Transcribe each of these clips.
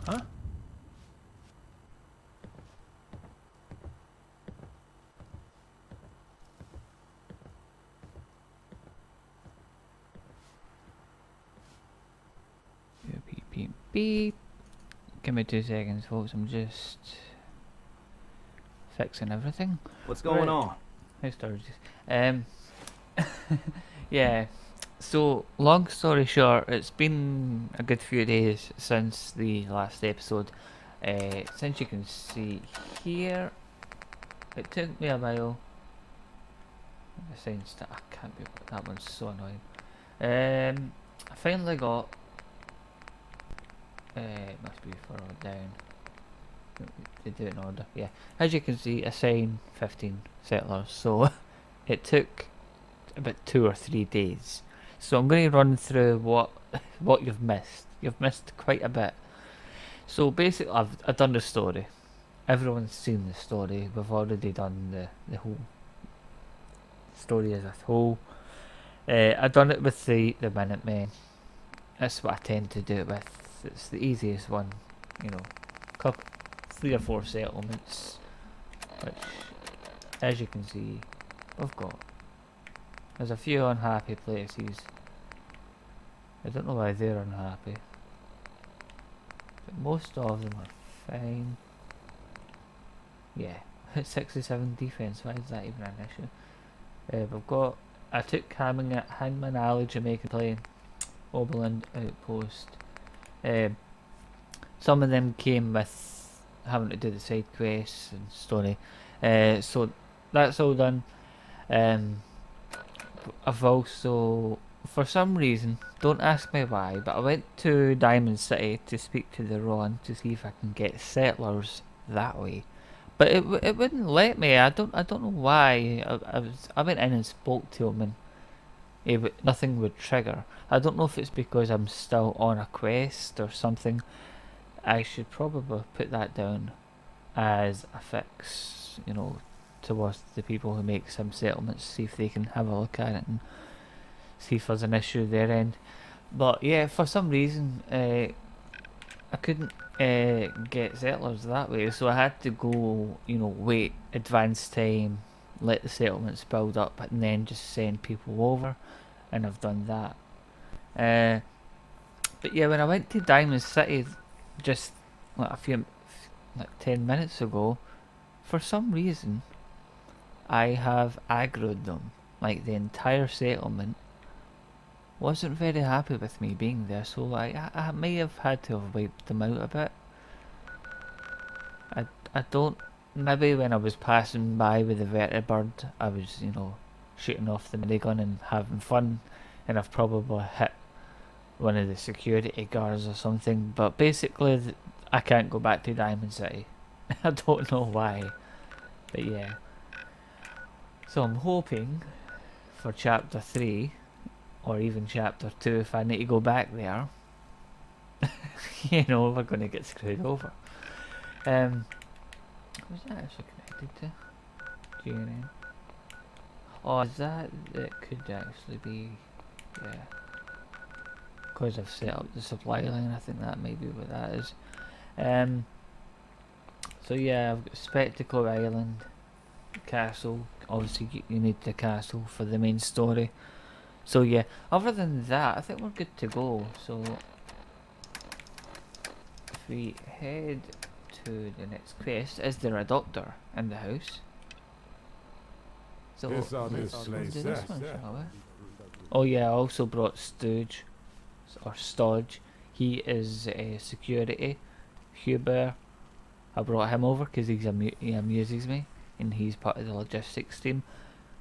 Huh? Beep, beep, beep. Give me 2 seconds, folks. I'm just fixing everything. What's going on? Hey, Sturgis. Yeah. So, long story short, it's been a good few days since the last episode. Since you can see here, it took me a while. The signs that I can't be. That one's so annoying. I finally got. It must be further down. They do it in order. Yeah. As you can see, assign 15 settlers. So it took about 2 or 3 days. So I'm going to run through what you've missed. You've missed quite a bit. So basically, I've done the story. Everyone's seen the story. We've already done the whole story as a whole. I've done it with the Minutemen. That's what I tend to do it with. It's the easiest one, you know. 3 or 4 settlements, which, as you can see, we've got. There's a few unhappy places. I don't know why they're unhappy, but most of them are fine. Yeah, 67 defense. Why is that even an issue? We've got. I took Hangman Alley, Jamaican Plain, Oberlin Outpost. Some of them came with having to do the side quests and story. So that's all done. I've also, for some reason, don't ask me why, but I went to Diamond City to speak to the Ron to see if I can get settlers that way. But it wouldn't let me. I don't know why. I went in and spoke to him and nothing would trigger. I don't know if it's because I'm still on a quest or something. I should probably put that down as a fix, you know, towards the people who make some settlements, see if they can have a look at it and see if there's an issue their end. But yeah, for some reason, I couldn't get settlers that way, so I had to go, you know, wait advance time, let the settlements build up, and then just send people over, and I've done that. But yeah, when I went to Diamond City just like 10 minutes ago, for some reason, I have aggroed them. Like the entire settlement wasn't very happy with me being there, so I may have had to have wiped them out a bit. I don't. Maybe when I was passing by with the vertibird, I was, you know, shooting off the minigun and having fun, and I've probably hit one of the security guards or something. But basically, I can't go back to Diamond City. I don't know why, but yeah. So I'm hoping for chapter 3 or even chapter 2 if I need to go back there. You know, we're going to get screwed over. Was that actually connected to GNM? Oh, is that? It could actually be, yeah. Because I've set up the supply line, I think that may be what that is. So yeah, I've got Spectacle Island, Castle. Obviously, you need the castle for the main story. So yeah, other than that, I think we're good to go. So if we head to the next quest, is there a doctor in the house? So let's do this one, shall we? Oh yeah, I also brought Stooge, or Stodge. He is security. Huber, I brought him over because he amuses me, and he's part of the logistics team.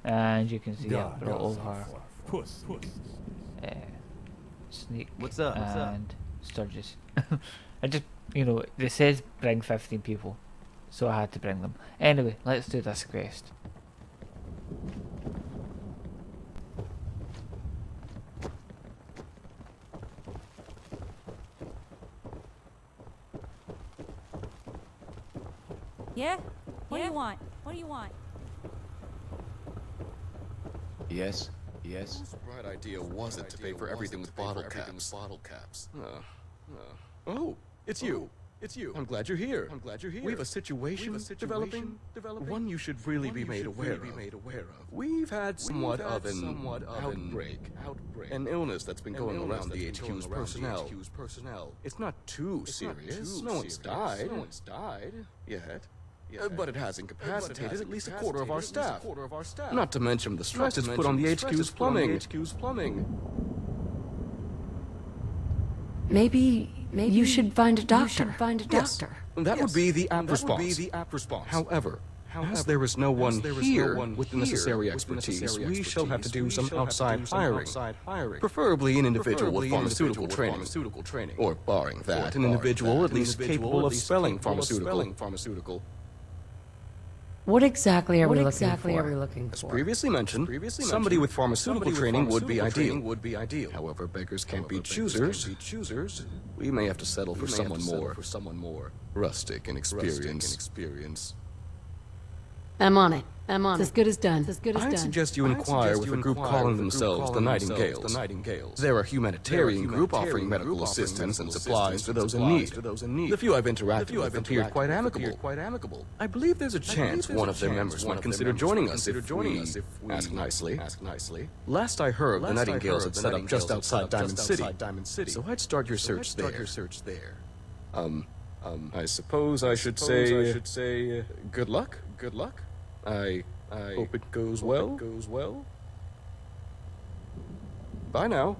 And you can see I brought over Snake. What's up? And Sturgis. I just, you know, it says bring 15 people, so I had to bring them. Anyway, let's do this quest. Yeah? What do you want? What do you want? Yes? Whose bright idea was it to pay for everything with bottle caps? Oh, it's you. It's you. I'm glad you're here. We have a situation developing, one you should really be made aware of. We've had somewhat of an outbreak. An illness that's been going around the HQ's personnel. It's not too serious. No one's died yet. But it has incapacitated at least a quarter of our staff. Not to mention the stress it's put on the HQ's plumbing. Maybe you should find a doctor. Yes, that would be the apt response. However, as there is no one here with the necessary expertise, we shall have to do some outside hiring. Preferably an individual with pharmaceutical training. Or barring that, an individual at least capable of spelling pharmaceutical. What exactly are we looking for? As previously mentioned, somebody with pharmaceutical training would be ideal. However, beggars can't be choosers. We may have to settle for someone more rustic and experienced. I'm on it. It's as good as done. I'd suggest you inquire with a group calling themselves the Nightingales. They're a humanitarian group offering medical assistance and supplies to those in need. The few I've interacted with appeared quite amicable. I believe there's a chance one of their members might consider joining us if we ask nicely. Last I heard, the Nightingales had set up just outside Diamond City, so I'd start your search there. I suppose I should say good luck. I hope it goes well. Bye now.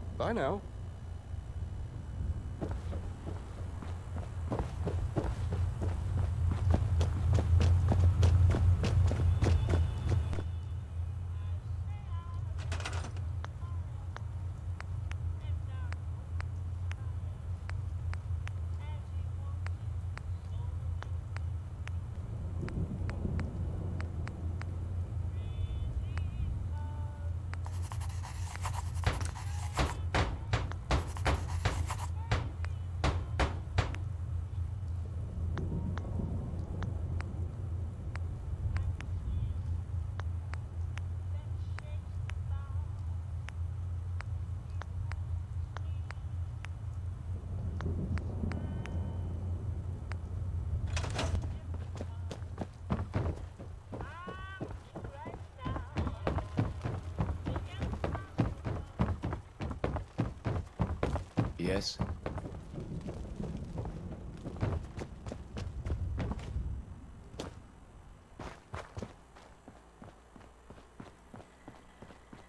Yes?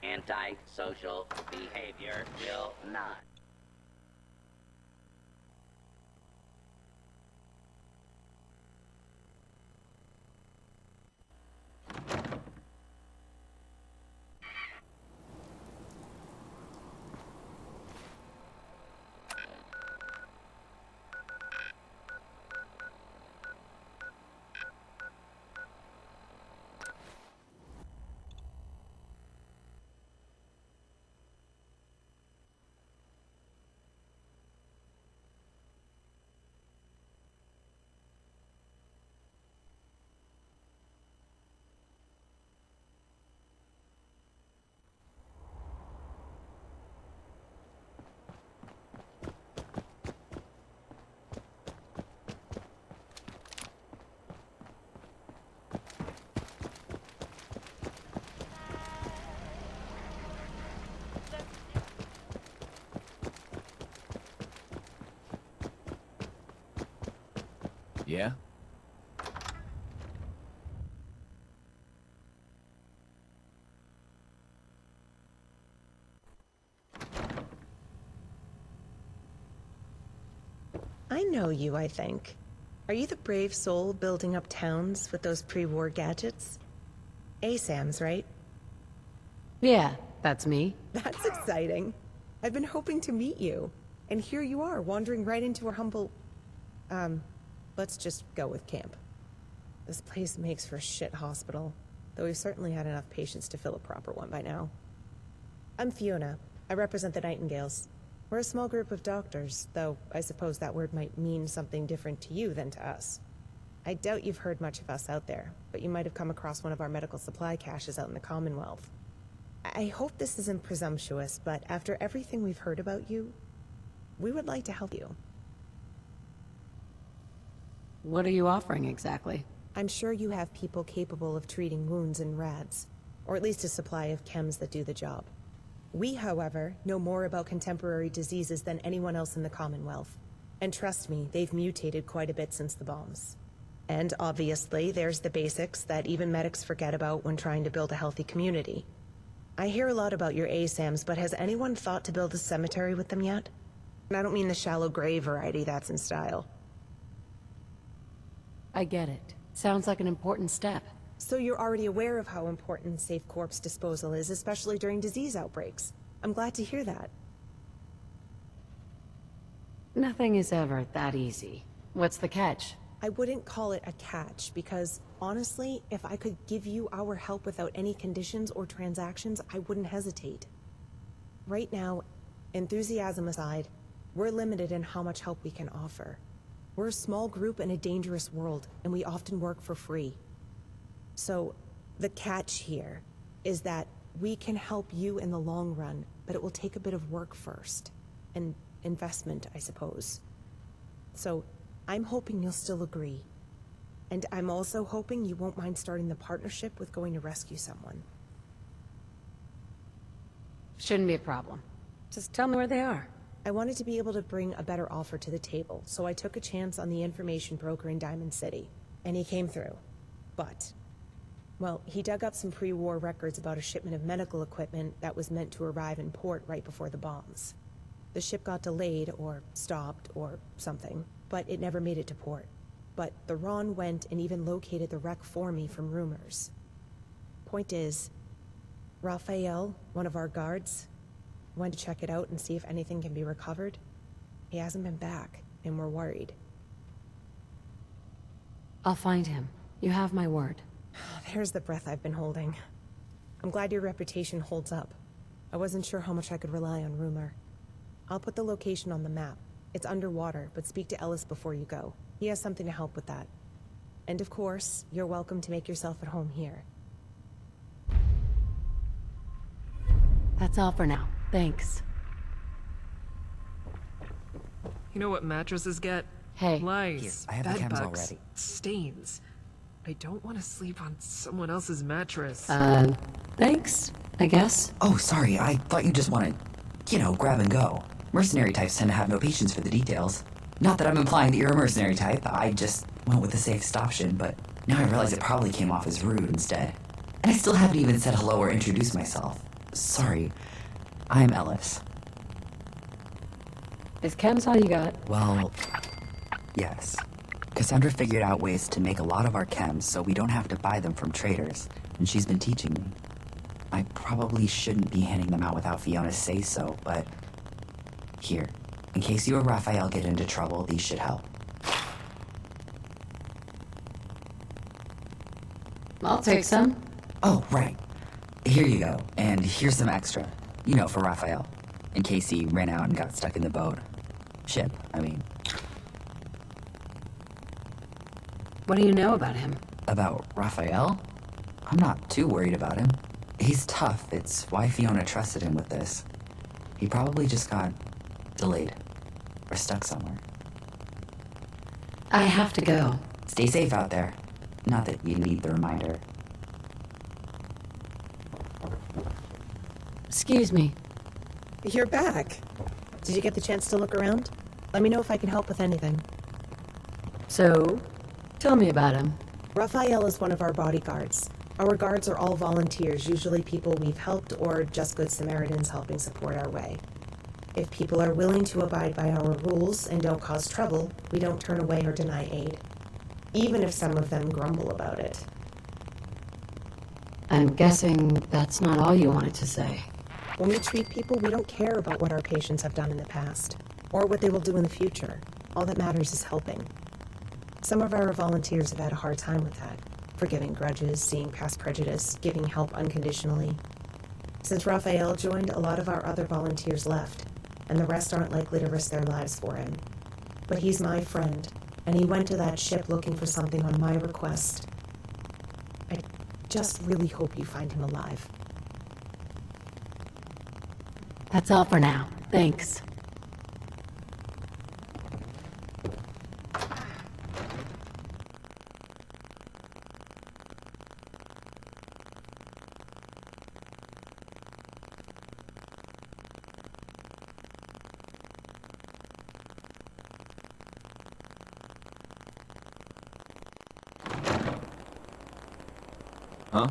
Antisocial behavior will not. Yeah? I know you, I think. Are you the brave soul building up towns with those pre-war gadgets? ASAMs, right? Yeah, that's me. That's exciting. I've been hoping to meet you. And here you are, wandering right into our humble... let's just go with camp. This place makes for a shit hospital, though we've certainly had enough patients to fill a proper one by now. I'm Fiona. I represent the Nightingales. We're a small group of doctors, though I suppose that word might mean something different to you than to us. I doubt you've heard much of us out there, but you might have come across one of our medical supply caches out in the Commonwealth. I hope this isn't presumptuous, but after everything we've heard about you, we would like to help you. What are you offering exactly? I'm sure you have people capable of treating wounds and rads, or at least a supply of chems that do the job. We, however, know more about contemporary diseases than anyone else in the Commonwealth. And trust me, they've mutated quite a bit since the bombs. And obviously, there's the basics that even medics forget about when trying to build a healthy community. I hear a lot about your ASAMs, but has anyone thought to build a cemetery with them yet? And I don't mean the shallow grave variety that's in style. I get it. Sounds like an important step. So you're already aware of how important safe corpse disposal is, especially during disease outbreaks. I'm glad to hear that. Nothing is ever that easy. What's the catch? I wouldn't call it a catch, because honestly, if I could give you our help without any conditions or transactions, I wouldn't hesitate. Right now, enthusiasm aside, we're limited in how much help we can offer. We're a small group in a dangerous world, and we often work for free. So, the catch here is that we can help you in the long run, but it will take a bit of work first. An investment, I suppose. So, I'm hoping you'll still agree. And I'm also hoping you won't mind starting the partnership with going to rescue someone. Shouldn't be a problem. Just tell me where they are. I wanted to be able to bring a better offer to the table, so I took a chance on the information broker in Diamond City. And he came through. But, well, he dug up some pre-war records about a shipment of medical equipment that was meant to arrive in port right before the bombs. The ship got delayed, or stopped, or something, but it never made it to port. But the Ron went and even located the wreck for me from rumors. Point is, Raphael, one of our guards, went to check it out and see if anything can be recovered. He hasn't been back, and we're worried. I'll find him. You have my word. There's the breath I've been holding. I'm glad your reputation holds up. I wasn't sure how much I could rely on rumor. I'll put the location on the map. It's underwater, but speak to Ellis before you go. He has something to help with that. And of course, you're welcome to make yourself at home here. That's all for now. Thanks. You know what mattresses get? Hey. Lice, I have the bed chems bugs, already. stains. I don't want to sleep on someone else's mattress. Thanks, I guess. Oh, sorry, I thought you just wanted, grab and go. Mercenary types tend to have no patience for the details. Not that I'm implying that you're a mercenary type, I just went with the safest option, but now I realize it probably came off as rude instead. And I still haven't even said hello or introduced myself. Sorry, I'm Ellis. Is chems all you got? Well, yes. Cassandra figured out ways to make a lot of our chems so we don't have to buy them from traders, and she's been teaching me. I probably shouldn't be handing them out without Fiona's say-so, but here, in case you or Raphael get into trouble, these should help. I'll take some. Oh, right. Here you go, and here's some extra. For Raphael, in case he ran out and got stuck in the boat. Ship, I mean. What do you know about him? About Raphael? I'm not too worried about him. He's tough, it's why Fiona trusted him with this. He probably just got delayed. Or stuck somewhere. I have to go. Stay safe out there. Not that you need the reminder. Excuse me. You're back. Did you get the chance to look around? Let me know if I can help with anything. So, tell me about him. Raphael is one of our bodyguards. Our guards are all volunteers, usually people we've helped or just good Samaritans helping support our way. If people are willing to abide by our rules and don't cause trouble, we don't turn away or deny aid. Even if some of them grumble about it. I'm guessing that's not all you wanted to say. When we treat people, we don't care about what our patients have done in the past, or what they will do in the future. All that matters is helping. Some of our volunteers have had a hard time with that. Forgiving grudges, seeing past prejudice, giving help unconditionally. Since Raphael joined, a lot of our other volunteers left, and the rest aren't likely to risk their lives for him. But he's my friend, and he went to that ship looking for something on my request. I just really hope you find him alive. That's all for now. Thanks. Huh?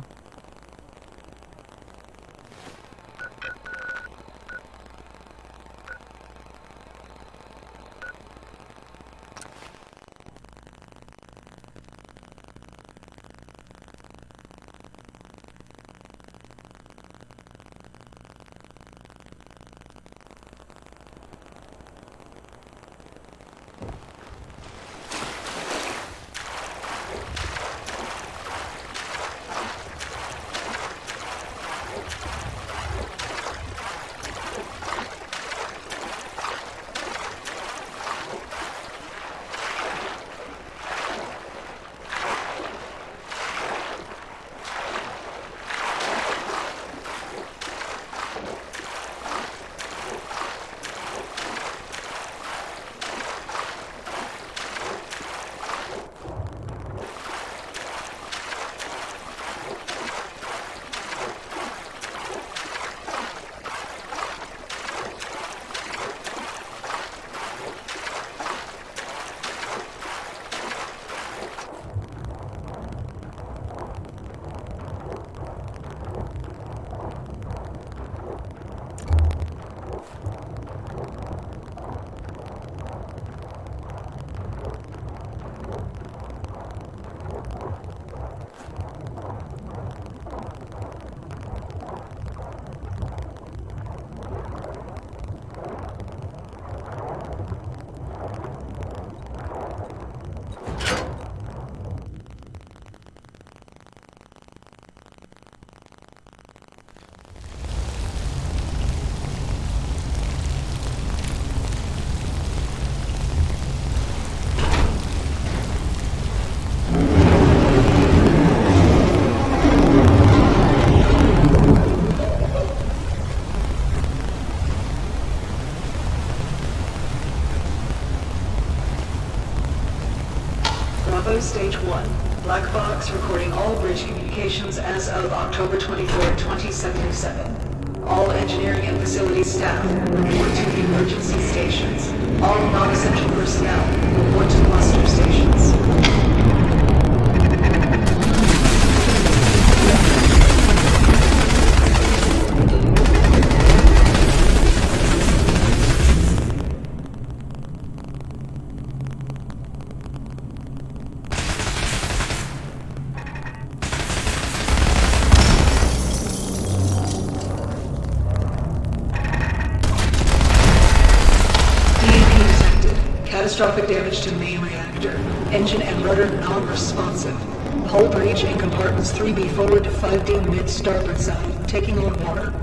Bravo Stage 1. Black box recording all bridge communications as of October 23rd, 2077. All engineering and facility staff report to the emergency stations. All non-essential personnel report to muster stations. Catastrophic damage to main reactor. Engine and rudder non-responsive. Hull breach in compartments 3B forward to 5D mid starboard side. Taking on water.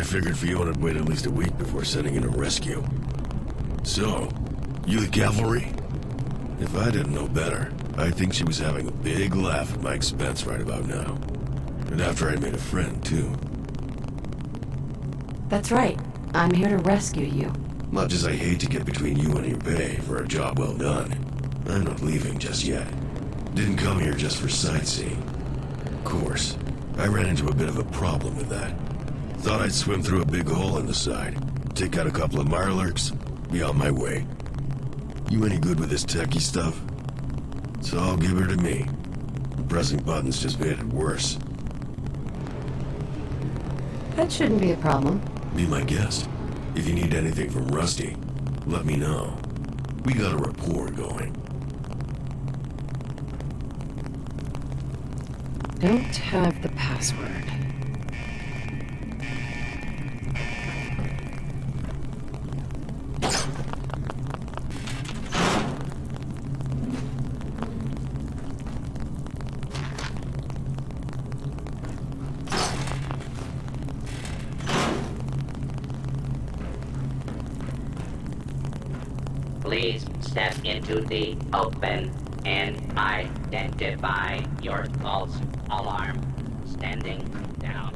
Figured Fiona would wait at least a week before sending in a rescue. So, you the cavalry? If I didn't know better, I think she was having a big laugh at my expense right about now. And after I made a friend, too. That's right. I'm here to rescue you. Much as I hate to get between you and your pay for a job well done, I'm not leaving just yet. Didn't come here just for sightseeing. Of course, I ran into a bit of a problem with that. Thought I'd swim through a big hole in the side, take out a couple of mirelurks, be on my way. You any good with this techie stuff? So I'll give her to me. Pressing buttons just made it worse. That shouldn't be a problem. Be my guest. If you need anything from Rusty, let me know. We got a rapport going. Don't have the password. Please step into the open and identify your false alarm. Standing down.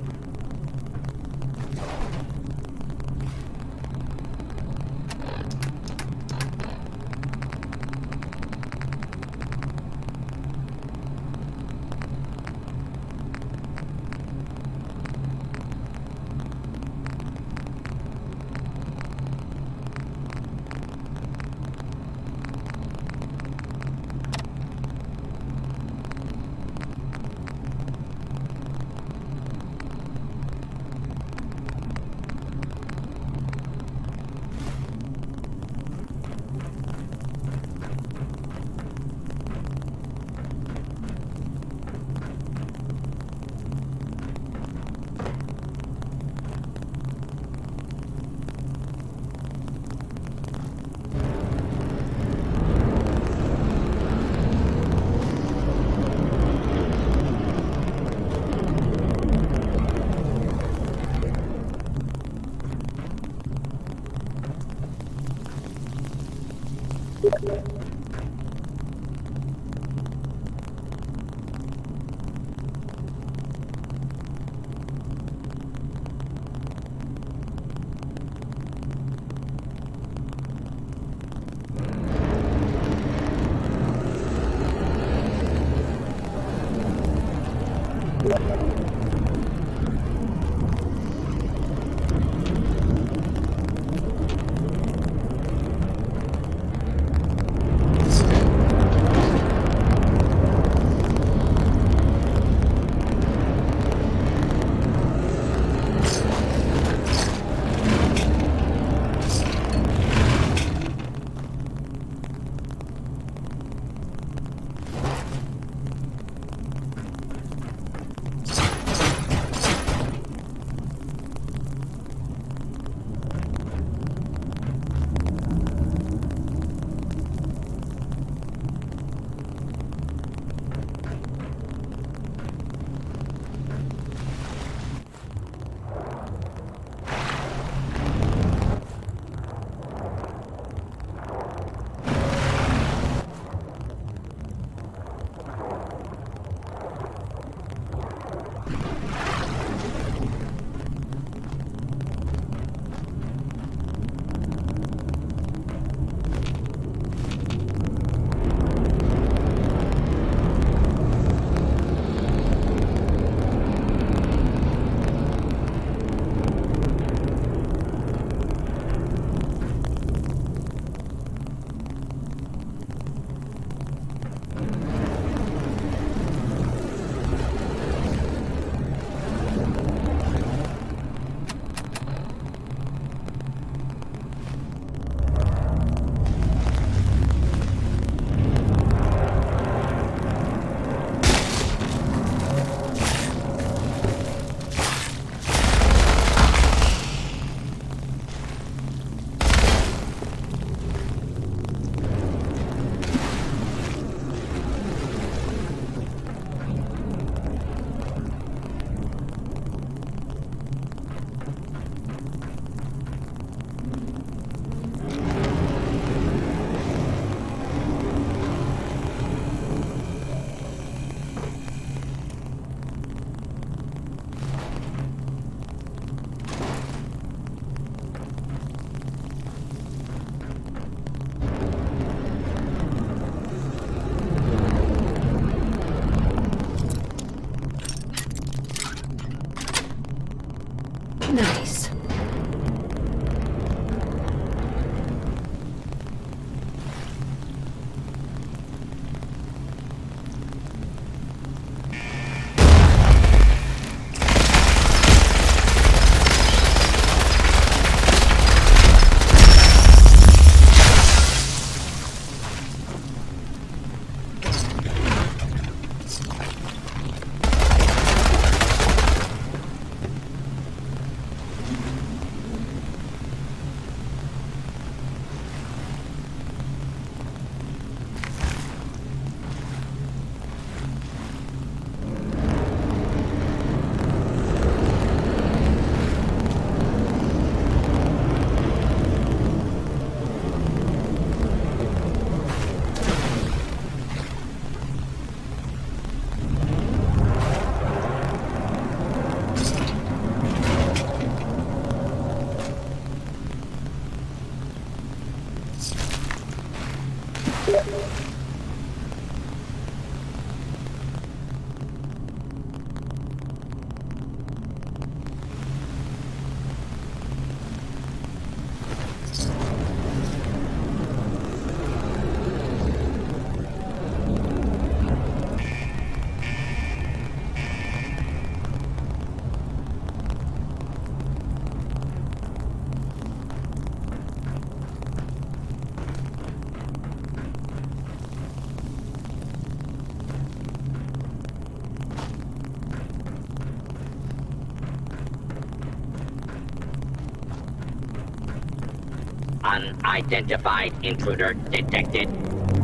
Unidentified intruder detected.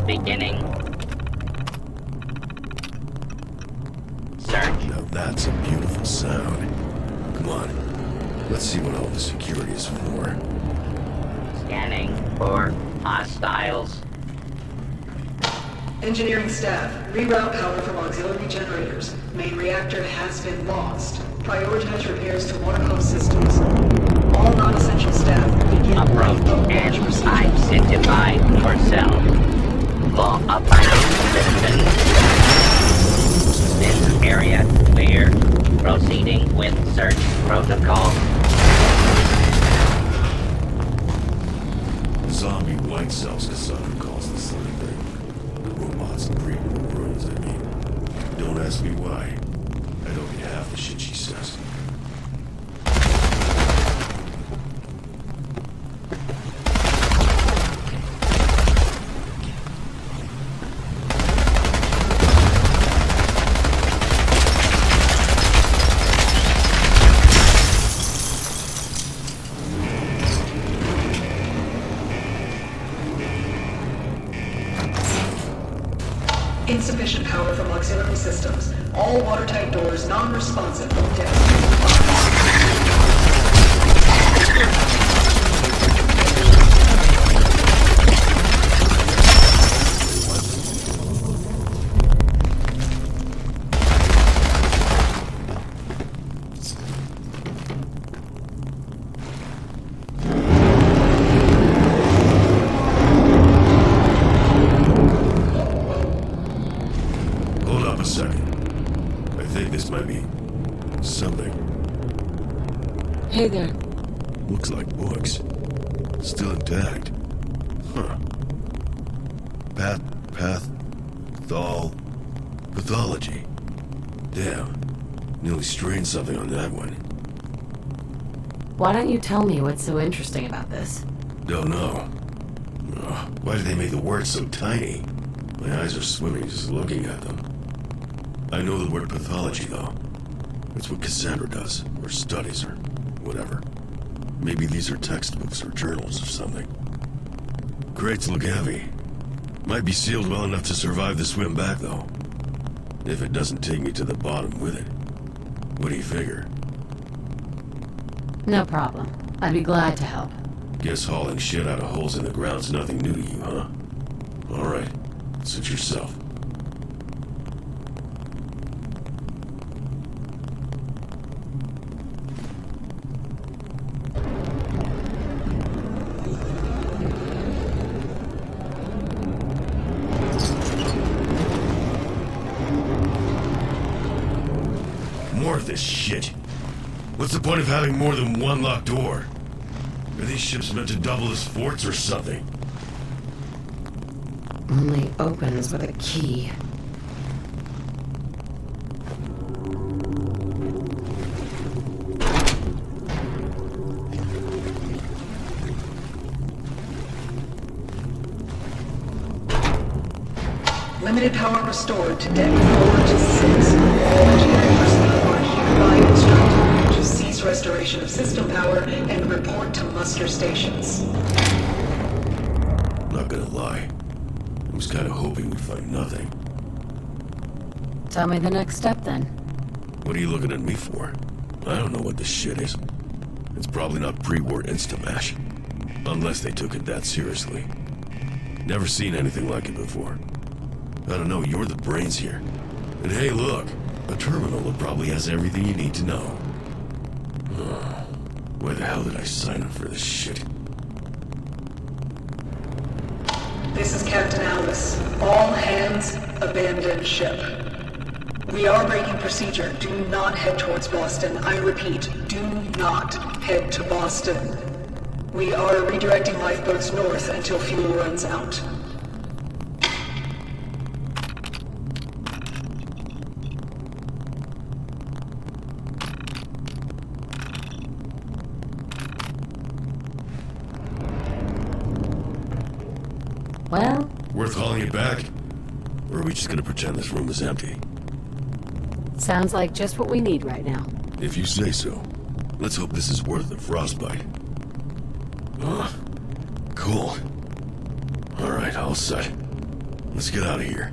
Beginning. Search. Now that's a beautiful sound. Come on, let's see what all the security is for. Scanning for hostiles. Engineering staff, reroute power from auxiliary generators. Main reactor has been lost. Prioritize repairs to water pump systems. All non-essential staff begin Approach and identify yourself. Law abiding citizens. This area clear. Proceeding with search protocol. Zombie white cells, Cassandra calls this thing. The robots and pre-war ruins, I mean. Don't ask me why. I don't get half the shit she says. Insufficient power from auxiliary systems. All watertight doors non-responsive from deck. Hold up a second. I think this might be something. Hey there. Looks like books. Still intact. Huh. Pathology. Damn. Nearly strained something on that one. Why don't you tell me what's so interesting about this? Don't know. Ugh, why did they make the words so tiny? My eyes are swimming just looking at them. I know the word pathology, though. It's what Cassandra does, or studies, or whatever. Maybe these are textbooks or journals or something. Crates look heavy. Might be sealed well enough to survive the swim back, though. If it doesn't take me to the bottom with it. What do you figure? No problem. I'd be glad to help. Guess hauling shit out of holes in the ground's nothing new to you, huh? Alright, suit yourself. More of this shit. What's the point of having more than one locked door? Are these ships meant to double as forts or something? Only opens with a key. Limited power restored to deck 4 to 6. All engineering personnel are hereby instructed to cease restoration of system power and report to muster stations. Not gonna lie. I was kinda hoping we'd find nothing. Tell me the next step, then. What are you looking at me for? I don't know what this shit is. It's probably not pre-war Instamash. Unless they took it that seriously. Never seen anything like it before. I don't know, you're the brains here. And hey, look, a terminal that probably has everything you need to know. Why the hell did I sign up for this shit? This is Captain Alice. All hands, abandon ship. We are breaking procedure. Do not head towards Boston. I repeat, do not head to Boston. We are redirecting lifeboats north until fuel runs out. Well? Worth hauling it back? Or are we just gonna pretend this room is empty? Sounds like just what we need right now. If you say so. Let's hope this is worth the frostbite. Cool. Alright, all set. Let's get out of here.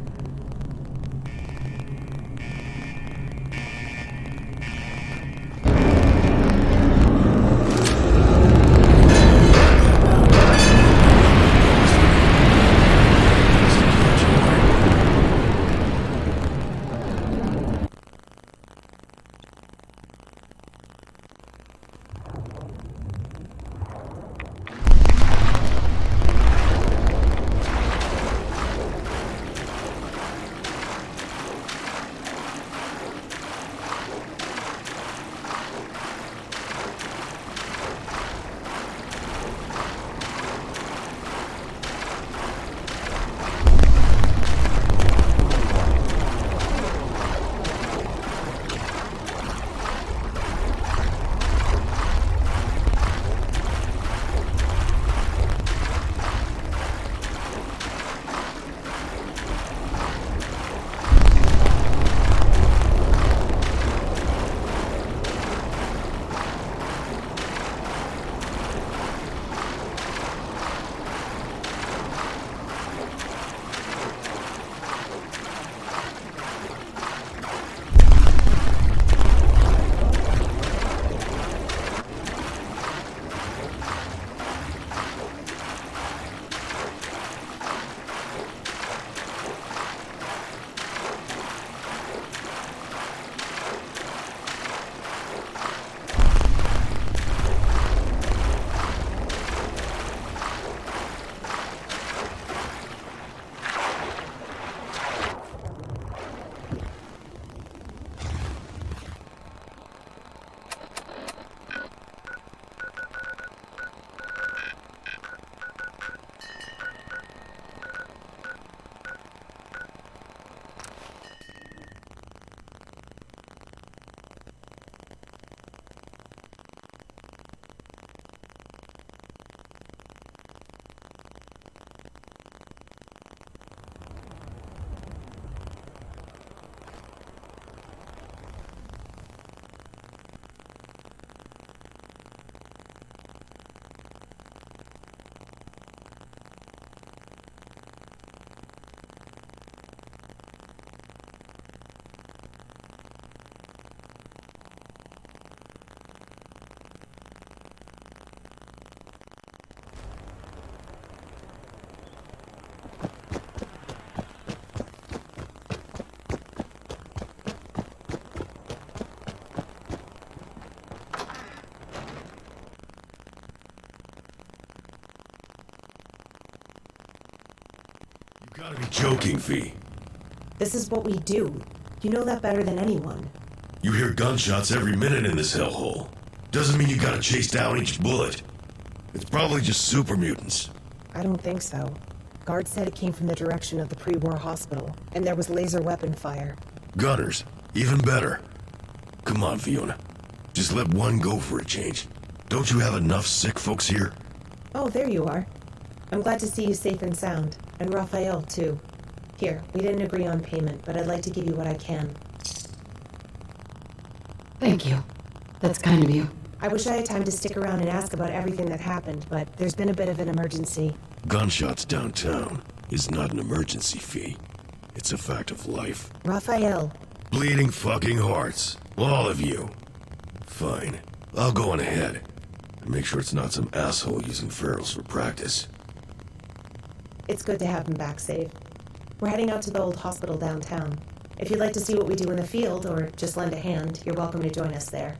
You gotta be joking, V. This is what we do. You know that better than anyone. You hear gunshots every minute in this hellhole. Doesn't mean you gotta chase down each bullet. It's probably just super mutants. I don't think so. Guard said it came from the direction of the pre-war hospital, and there was laser weapon fire. Gunners. Even better. Come on, Fiona. Just let one go for a change. Don't you have enough sick folks here? Oh, there you are. I'm glad to see you safe and sound. And Raphael, too. Here, we didn't agree on payment, but I'd like to give you what I can. Thank you. That's kind of you. I wish I had time to stick around and ask about everything that happened, but there's been a bit of an emergency. Gunshots downtown is not an emergency, Fee. It's a fact of life. Raphael. Bleeding fucking hearts. All of you. Fine. I'll go on ahead. And make sure it's not some asshole using ferals for practice. It's good to have him back safe. We're heading out to the old hospital downtown. If you'd like to see what we do in the field, or just lend a hand, you're welcome to join us there.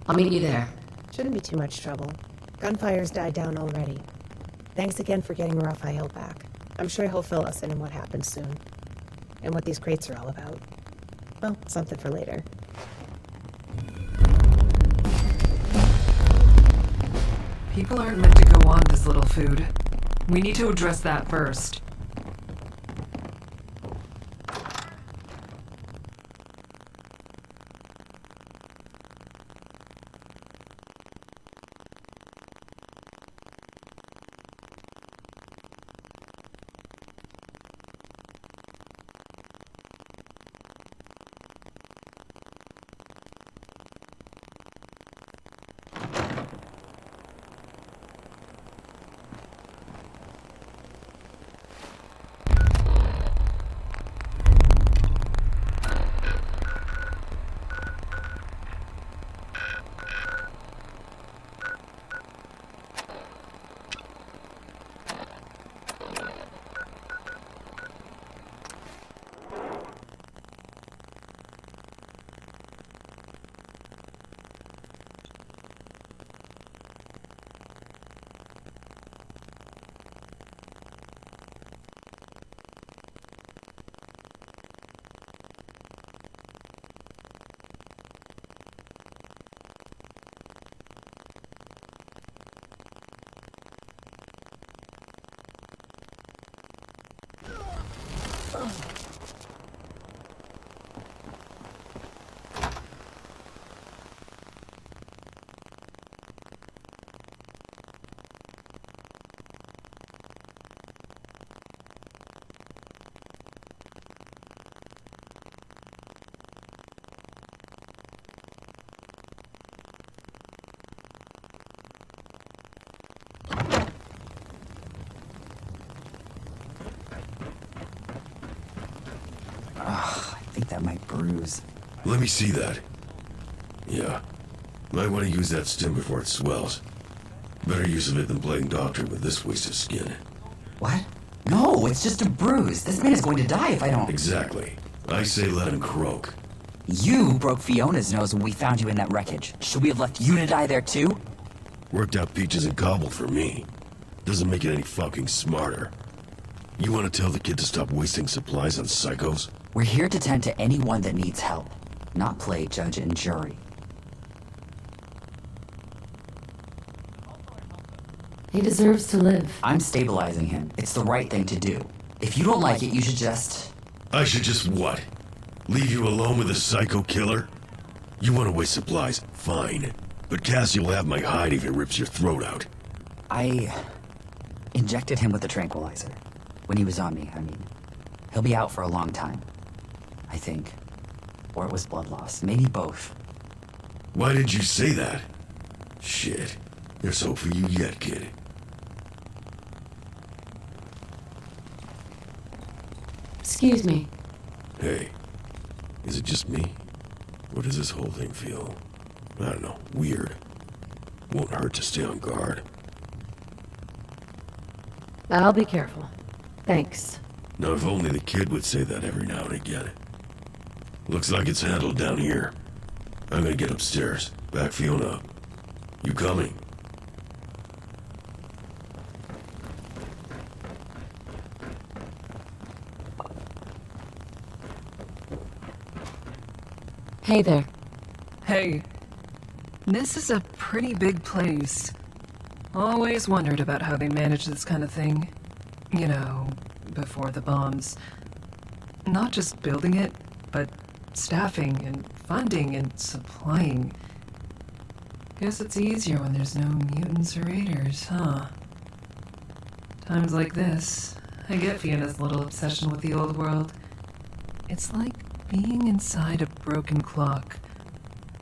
I'll meet you there. Shouldn't be too much trouble. Gunfire's died down already. Thanks again for getting Raphael back. I'm sure he'll fill us in on what happened soon. And what these crates are all about. Well, something for later. People aren't meant to go on this little food. We need to address that first. I think that might bruise. Let me see that. Yeah. Might want to use that stim before it swells. Better use of it than playing doctor with this waste of skin. What? No, it's just a bruise. This man is going to die if I don't... Exactly. I say let him croak. You broke Fiona's nose when we found you in that wreckage. Should we have left you to die there too? Worked out peaches and cobbled for me. Doesn't make it any fucking smarter. You want to tell the kid to stop wasting supplies on psychos? We're here to tend to anyone that needs help, not play judge and jury. He deserves to live. I'm stabilizing him. It's the right thing to do. If you don't like it, you should just... I should just what? Leave you alone with a psycho killer? You want to waste supplies? Fine. But Cassie will have my hide if he rips your throat out. I injected him with a tranquilizer. When he was on me, I mean. He'll be out for a long time. I think. Or it was blood loss. Maybe both. Why did you say that? Shit. There's hope for you yet, kid. Excuse me. Hey. Is it just me? Or does this whole thing feel, I don't know, weird? Won't hurt to stay on guard. I'll be careful. Thanks. Now, if only the kid would say that every now and again. Looks like it's handled down here. I'm gonna get upstairs. Back Fiona up. You coming? Hey there. Hey. This is a pretty big place. Always wondered about how they manage this kind of thing. You know, before the bombs. Not just building it, but staffing and funding and supplying. Guess it's easier when there's no mutants or raiders, huh? Times like this, I get Fiona's little obsession with the old world. It's like being inside a broken clock,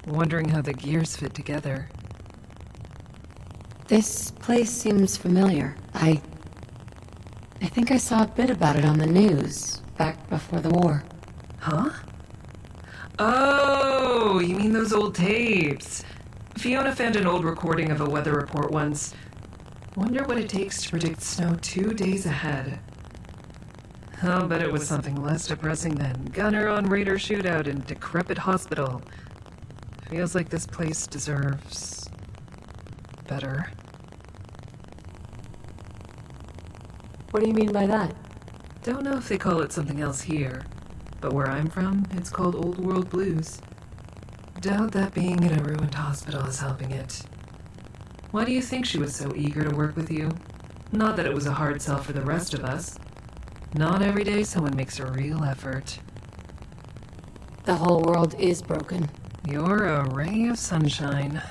wondering how the gears fit together. This place seems familiar. I think I saw a bit about it on the news back before the war. Huh? Oh, you mean those old tapes? Fiona found an old recording of a weather report once. Wonder what it takes to predict snow 2 days ahead. I'll bet it was something less depressing than gunner on raider shootout in decrepit hospital. Feels like this place deserves better. What do you mean by that? Don't know if they call it something else here, but where I'm from, it's called Old World Blues. Doubt that being in a ruined hospital is helping it. Why do you think she was so eager to work with you? Not that it was a hard sell for the rest of us. Not every day someone makes a real effort. The whole world is broken. You're a ray of sunshine.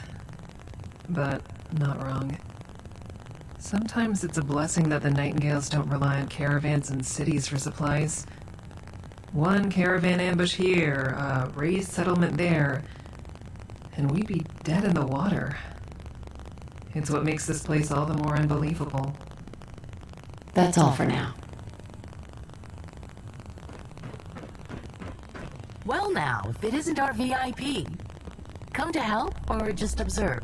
But not wrong. Sometimes it's a blessing that the Nightingales don't rely on caravans and cities for supplies. One caravan ambush here, a raised settlement there, and we'd be dead in the water. It's what makes this place all the more unbelievable. That's all for now. Well now, if it isn't our VIP. Come to help or just observe?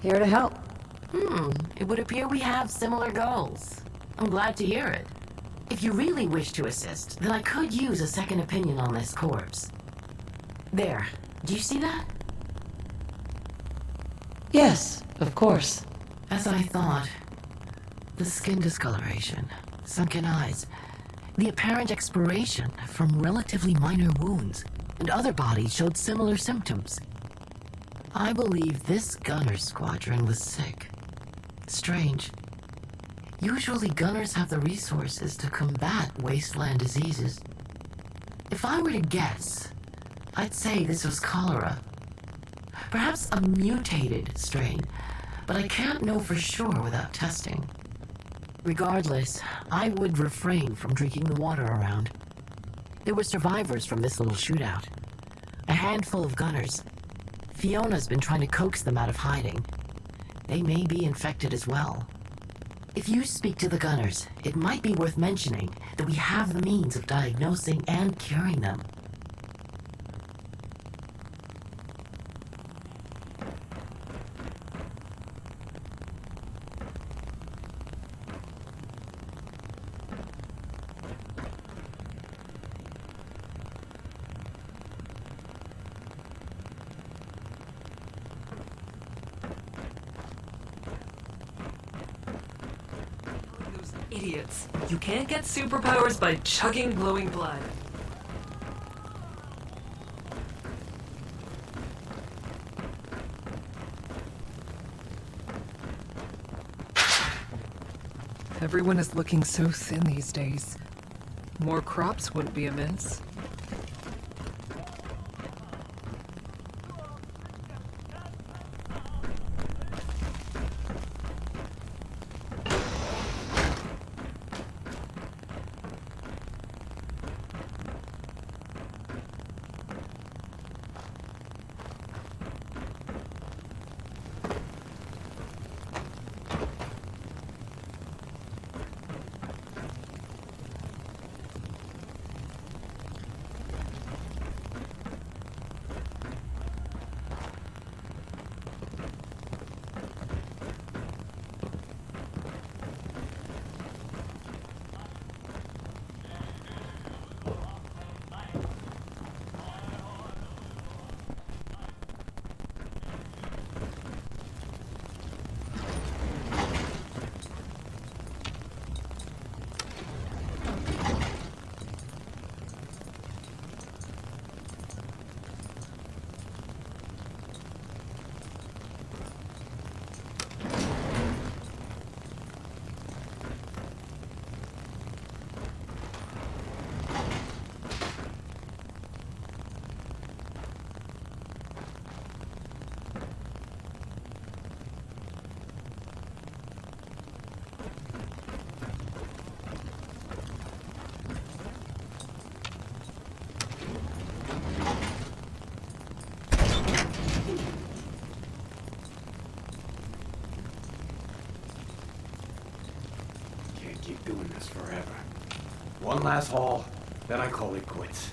Here to help. It would appear we have similar goals. I'm glad to hear it. If you really wish to assist, then I could use a second opinion on this corpse. There, do you see that? Yes, of course. As I thought. The skin discoloration, sunken eyes, the apparent expiration from relatively minor wounds, and other bodies showed similar symptoms. I believe this gunner squadron was sick. Strange. Usually gunners have the resources to combat wasteland diseases. If I were to guess, I'd say this was cholera. Perhaps a mutated strain, but I can't know for sure without testing. Regardless, I would refrain from drinking the water around. There were survivors from this little shootout. A handful of gunners. Fiona's been trying to coax them out of hiding. They may be infected as well. If you speak to the gunners, it might be worth mentioning that we have the means of diagnosing and curing them. Idiots. You can't get superpowers by chugging glowing blood. Everyone is looking so thin these days. More crops wouldn't be amiss. Keep doing this forever. One last haul, then I call it quits.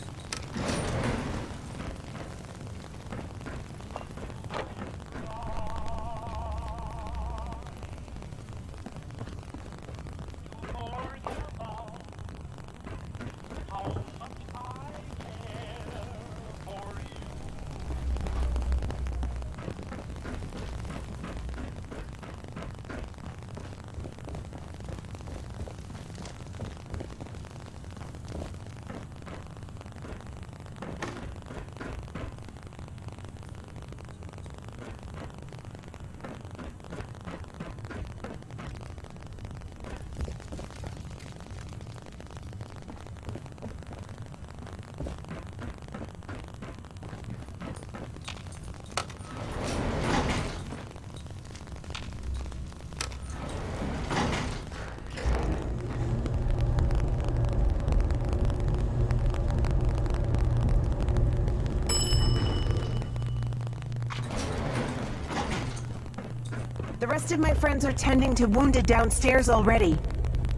rest of my friends are tending to wounded downstairs already.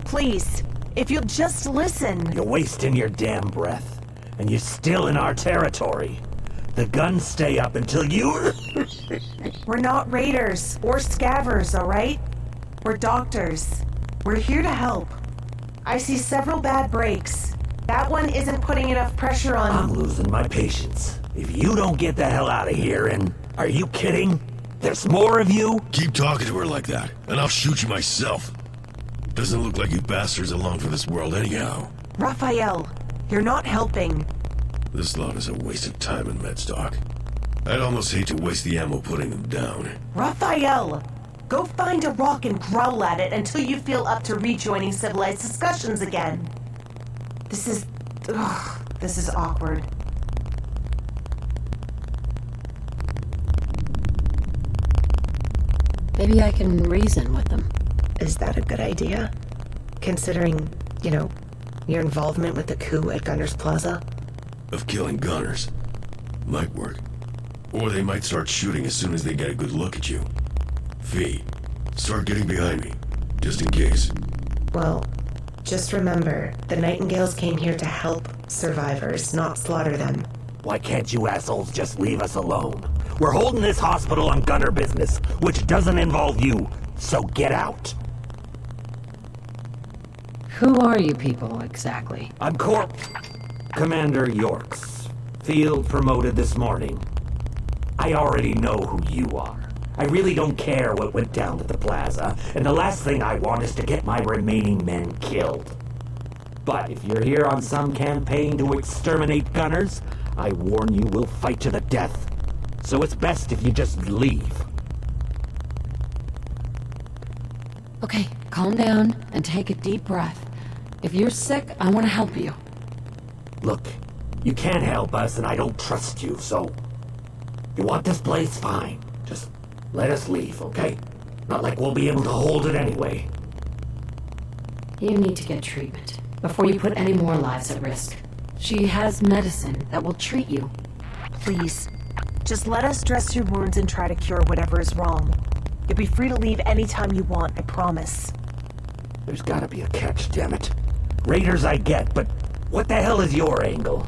Please, if you'll just listen. You're wasting your damn breath, and you're still in our territory. The guns stay up until you... We're not raiders or scavvers, alright? We're doctors. We're here to help. I see several bad breaks. That one isn't putting enough pressure on... I'm losing my patience. If you don't get the hell out of here, and... Are you kidding? There's more of you? Keep talking to her like that, and I'll shoot you myself. Doesn't look like you bastards along for this world anyhow. Raphael, you're not helping. This lot is a waste of time in Medstock. I'd almost hate to waste the ammo putting them down. Raphael! Go find a rock and growl at it until you feel up to rejoining civilized discussions again. This is awkward. Maybe I can reason with them. Is that a good idea? Considering, your involvement with the coup at Gunners Plaza? Of killing gunners. Might work. Or they might start shooting as soon as they get a good look at you. Fee, start getting behind me, just in case. Well, just remember, the Nightingales came here to help survivors, not slaughter them. Why can't you assholes just leave us alone? We're holding this hospital on gunner business, which doesn't involve you, so get out. Who are you people, exactly? I'm Commander Yorks. Field promoted this morning. I already know who you are. I really don't care what went down at the plaza, and the last thing I want is to get my remaining men killed. But if you're here on some campaign to exterminate gunners, I warn you we'll fight to the death. So it's best if you just leave. Okay, calm down and take a deep breath. If you're sick, I want to help you. Look, you can't help us and I don't trust you, so... You want this place? Fine. Just let us leave, okay? Not like we'll be able to hold it anyway. You need to get treatment before you put any more lives at risk. She has medicine that will treat you. Please, just let us dress your wounds and try to cure whatever is wrong. You'll be free to leave anytime you want, I promise. There's gotta be a catch, damn it. Raiders I get, but what the hell is your angle?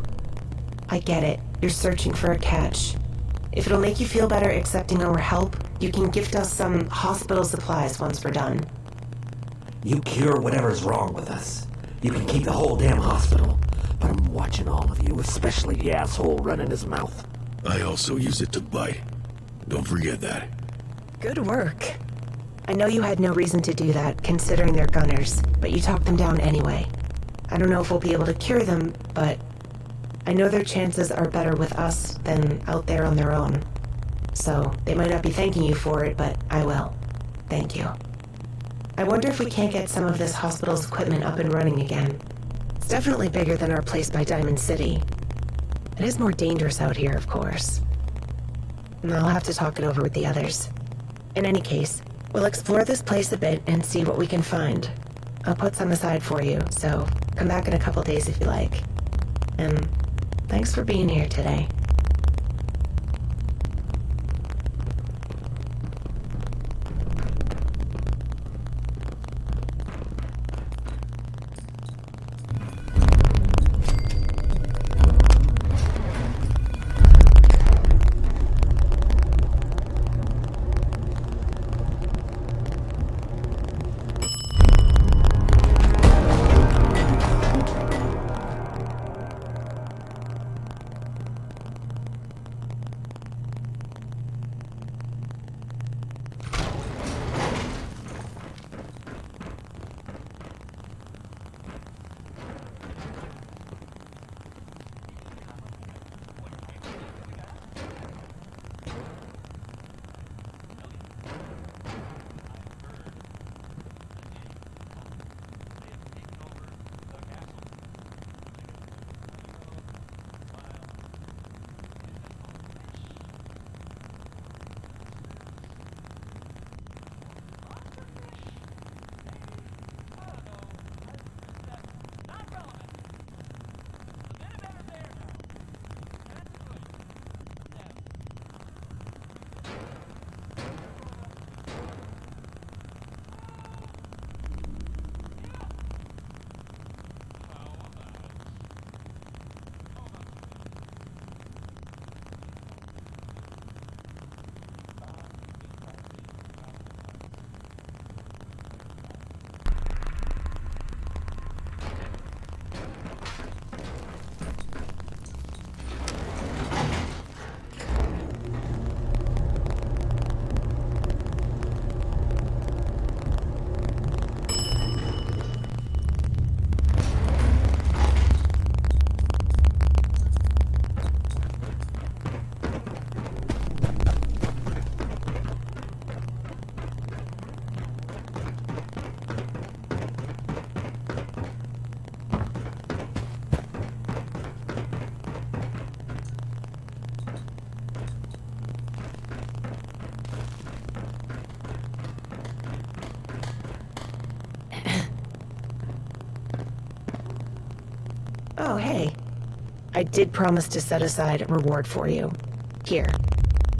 I get it. You're searching for a catch. If it'll make you feel better accepting our help, you can gift us some hospital supplies once we're done. You cure whatever's wrong with us. You can keep the whole damn hospital. But I'm watching all of you, especially the asshole running his mouth. I also use it to bite. Don't forget that. Good work. I know you had no reason to do that, considering they're gunners, but you talked them down anyway. I don't know if we'll be able to cure them, but I know their chances are better with us than out there on their own. So, they might not be thanking you for it, but I will. Thank you. I wonder if we can't get some of this hospital's equipment up and running again. It's definitely bigger than our place by Diamond City. It is more dangerous out here, of course. And I'll have to talk it over with the others. In any case, we'll explore this place a bit and see what we can find. I'll put some aside for you, so come back in a couple days if you like. And thanks for being here today. Oh, hey. I did promise to set aside a reward for you. Here.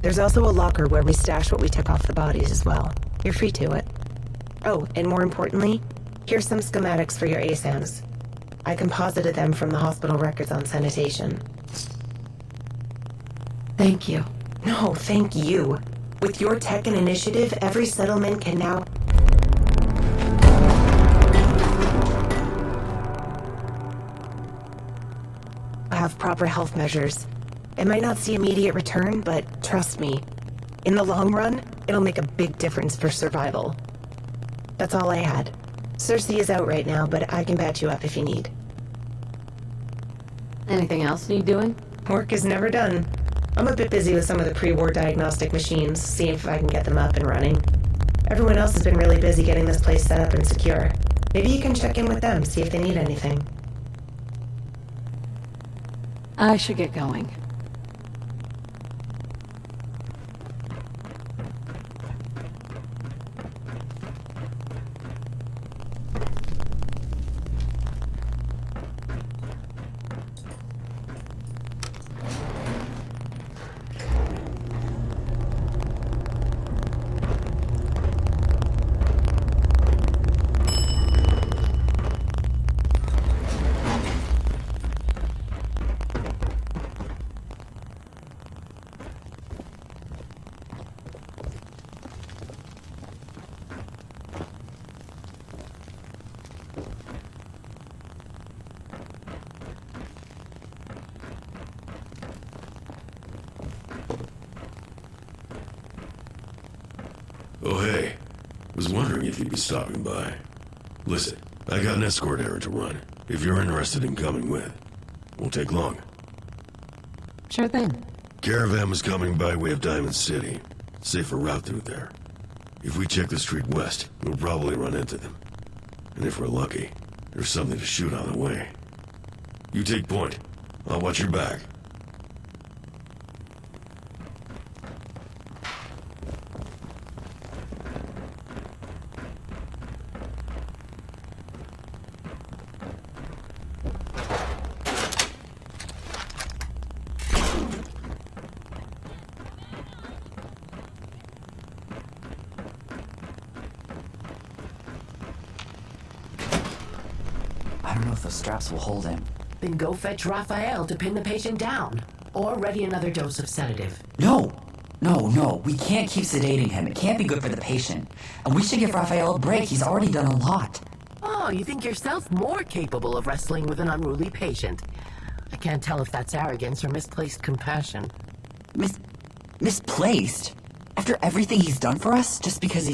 There's also a locker where we stash what we took off the bodies as well. You're free to it. Oh, and more importantly, here's some schematics for your ASAMs. I composited them from the hospital records on sanitation. Thank you. No, thank you. With your tech and initiative, every settlement can now... have proper health measures. It might not see immediate return, but trust me, in the long run, it'll make a big difference for survival. That's all I had. Cersei is out right now, but I can patch you up if you need. Anything else need doing? Work is never done. I'm a bit busy with some of the pre-war diagnostic machines, seeing if I can get them up and running. Everyone else has been really busy getting this place set up and secure. Maybe you can check in with them, see if they need anything. I should get going. Oh, hey. Was wondering if you'd be stopping by. Listen, I got an escort errand to run. If you're interested in coming with. Won't take long. Sure thing. Caravan was coming by way of Diamond City. Safer route through there. If we check the street west, we'll probably run into them. And if we're lucky, there's something to shoot on the way. You take point. I'll watch your back. I don't know if those straps will hold him. Then go fetch Raphael to pin the patient down. Or ready another dose of sedative. No! No, we can't keep sedating him. It can't be good for the patient. And we should give Raphael a break. He's already done a lot. Oh, you think yourself more capable of wrestling with an unruly patient. I can't tell if that's arrogance or misplaced compassion. Misplaced? After everything he's done for us? Just because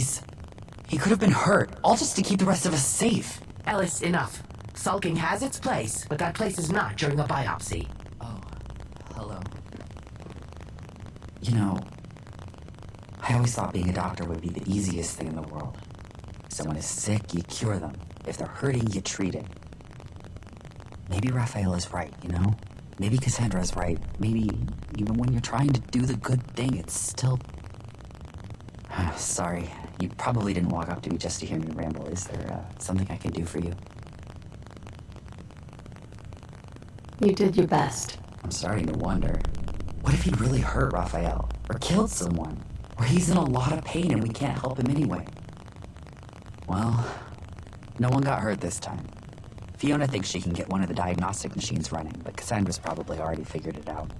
he could have been hurt. All just to keep the rest of us safe. Ellis, enough. Sulking has its place, but that place is not during a biopsy. Oh, hello. You know, I always thought being a doctor would be the easiest thing in the world. Someone is sick, you cure them. If they're hurting, you treat it. Maybe Raphael is right, you know? Maybe Cassandra is right. Maybe even when you're trying to do the good thing, it's still... Sorry, you probably didn't walk up to me just to hear me ramble. Is there something I can do for you? You did your best. I'm starting to wonder. What if he'd really hurt Raphael? Or killed someone? Or he's in a lot of pain and we can't help him anyway? Well, no one got hurt this time. Fiona thinks she can get one of the diagnostic machines running, but Cassandra's probably already figured it out.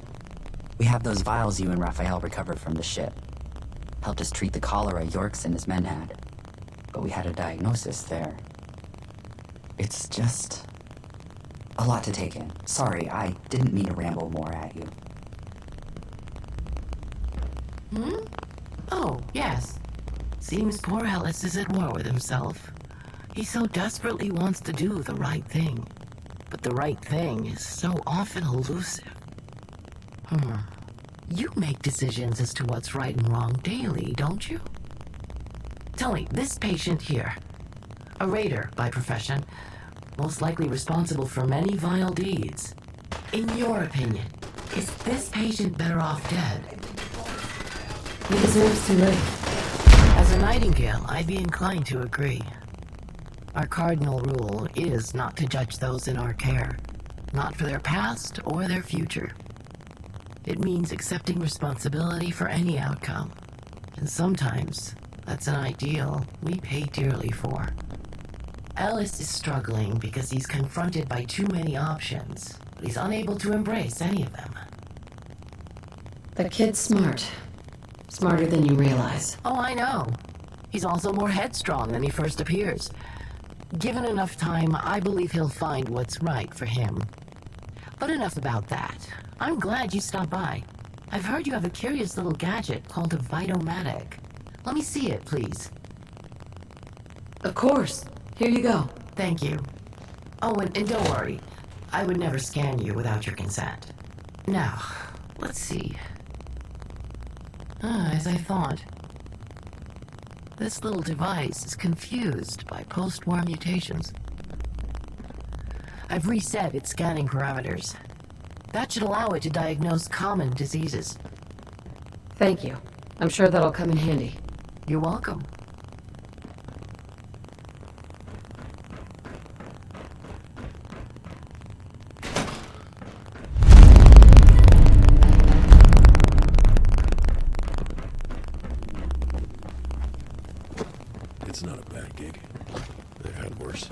We have those vials you and Raphael recovered from the ship. Helped us treat the cholera Yorks and his men had. But we had a diagnosis there. It's just... a lot to take in. Sorry, I didn't mean to ramble more at you. Oh, yes. Seems poor Ellis is at war with himself. He so desperately wants to do the right thing. But the right thing is so often elusive. You make decisions as to what's right and wrong daily, don't you? Tell me, this patient here, a raider by profession, most likely responsible for many vile deeds. In your opinion, is this patient better off dead? He deserves to live. As a Nightingale, I'd be inclined to agree. Our cardinal rule is not to judge those in our care. not for their past or their future. It means accepting responsibility for any outcome. And sometimes, that's an ideal we pay dearly for. Ellis is struggling because he's confronted by too many options, but he's unable to embrace any of them. The kid's smart. Smarter than you realize. Oh, I know. He's also more headstrong than he first appears. Given enough time, I believe he'll find what's right for him. But enough about that. I'm glad you stopped by. I've heard you have a curious little gadget called a Vitomatic. Let me see it, please. Of course. Here you go. Thank you. Oh, and don't worry. I would never scan you without your consent. Now, let's see. As I thought. This little device is confused by post-war mutations. I've reset its scanning parameters. That should allow it to diagnose common diseases. Thank you. I'm sure that'll come in handy. You're welcome. It's not a bad gig. They've had worse.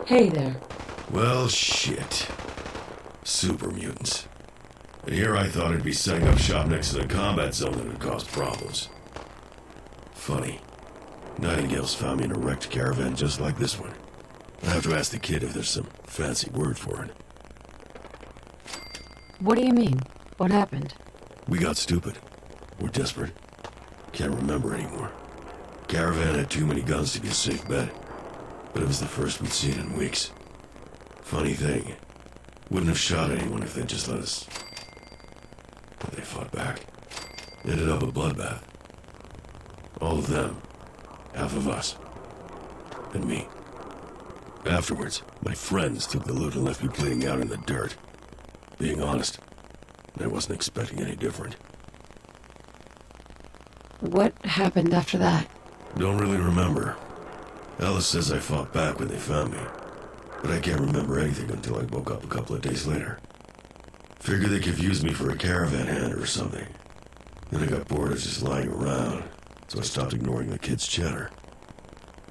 Hey there. Well, shit. Super mutants. And here I thought I'd be setting up shop next to the combat zone that would cause problems. Funny. Nightingales found me in a wrecked caravan just like this one. I have to ask the kid if there's some fancy word for it. What do you mean? What happened? We got stupid. We're desperate. Can't remember anymore. Caravan had too many guns to be a safe bet. But it was the first we'd seen in weeks. Funny thing. Wouldn't have shot anyone if they'd just let us. But they fought back. Ended up a bloodbath. All of them. Half of us. And me. Afterwards, my friends took the loot and left me bleeding out in the dirt. Being honest, I wasn't expecting any different. What happened after that? Don't really remember. Ellis says I fought back when they found me. But I can't remember anything until I woke up a couple of days later. Figured they confused me for a caravan hand or something. Then I got bored of just lying around, so I stopped ignoring the kids' chatter.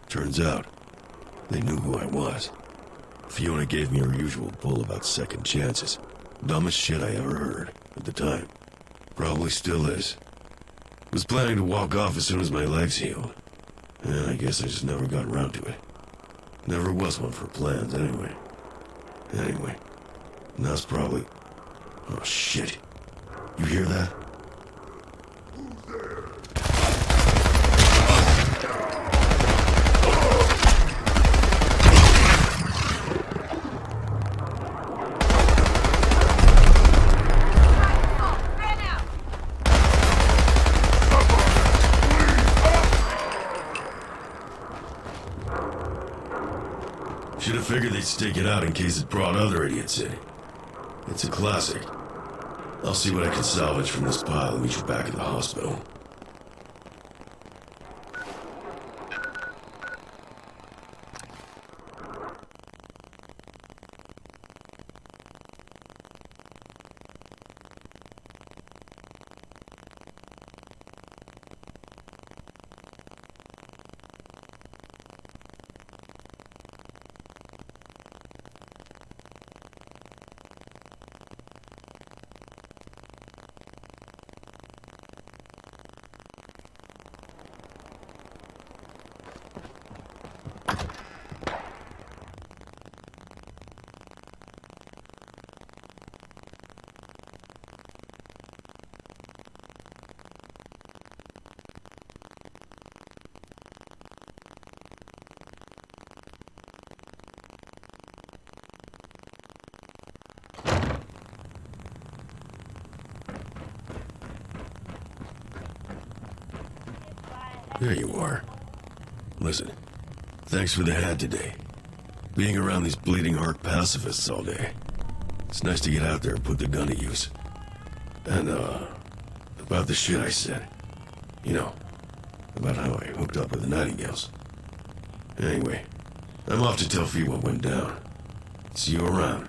Turns out, they knew who I was. Fiona gave me her usual bull about second chances. Dumbest shit I ever heard, at the time. Probably still is. Was planning to walk off as soon as my legs healed. And I guess I just never got around to it. Never was one for plans, anyway. Anyway, that's probably... Oh, shit. You hear that? stake it out in case it brought other idiots in. It's a classic. I'll see what I can salvage from this pile and meet you back at the hospital. There you are. Listen, thanks for the hat today. Being around these bleeding heart pacifists all day. It's nice to get out there and put the gun to use. And, about the shit I said. You know, about how I hooked up with the Nightingales. Anyway, I'm off to tell Fee what went down. See you around.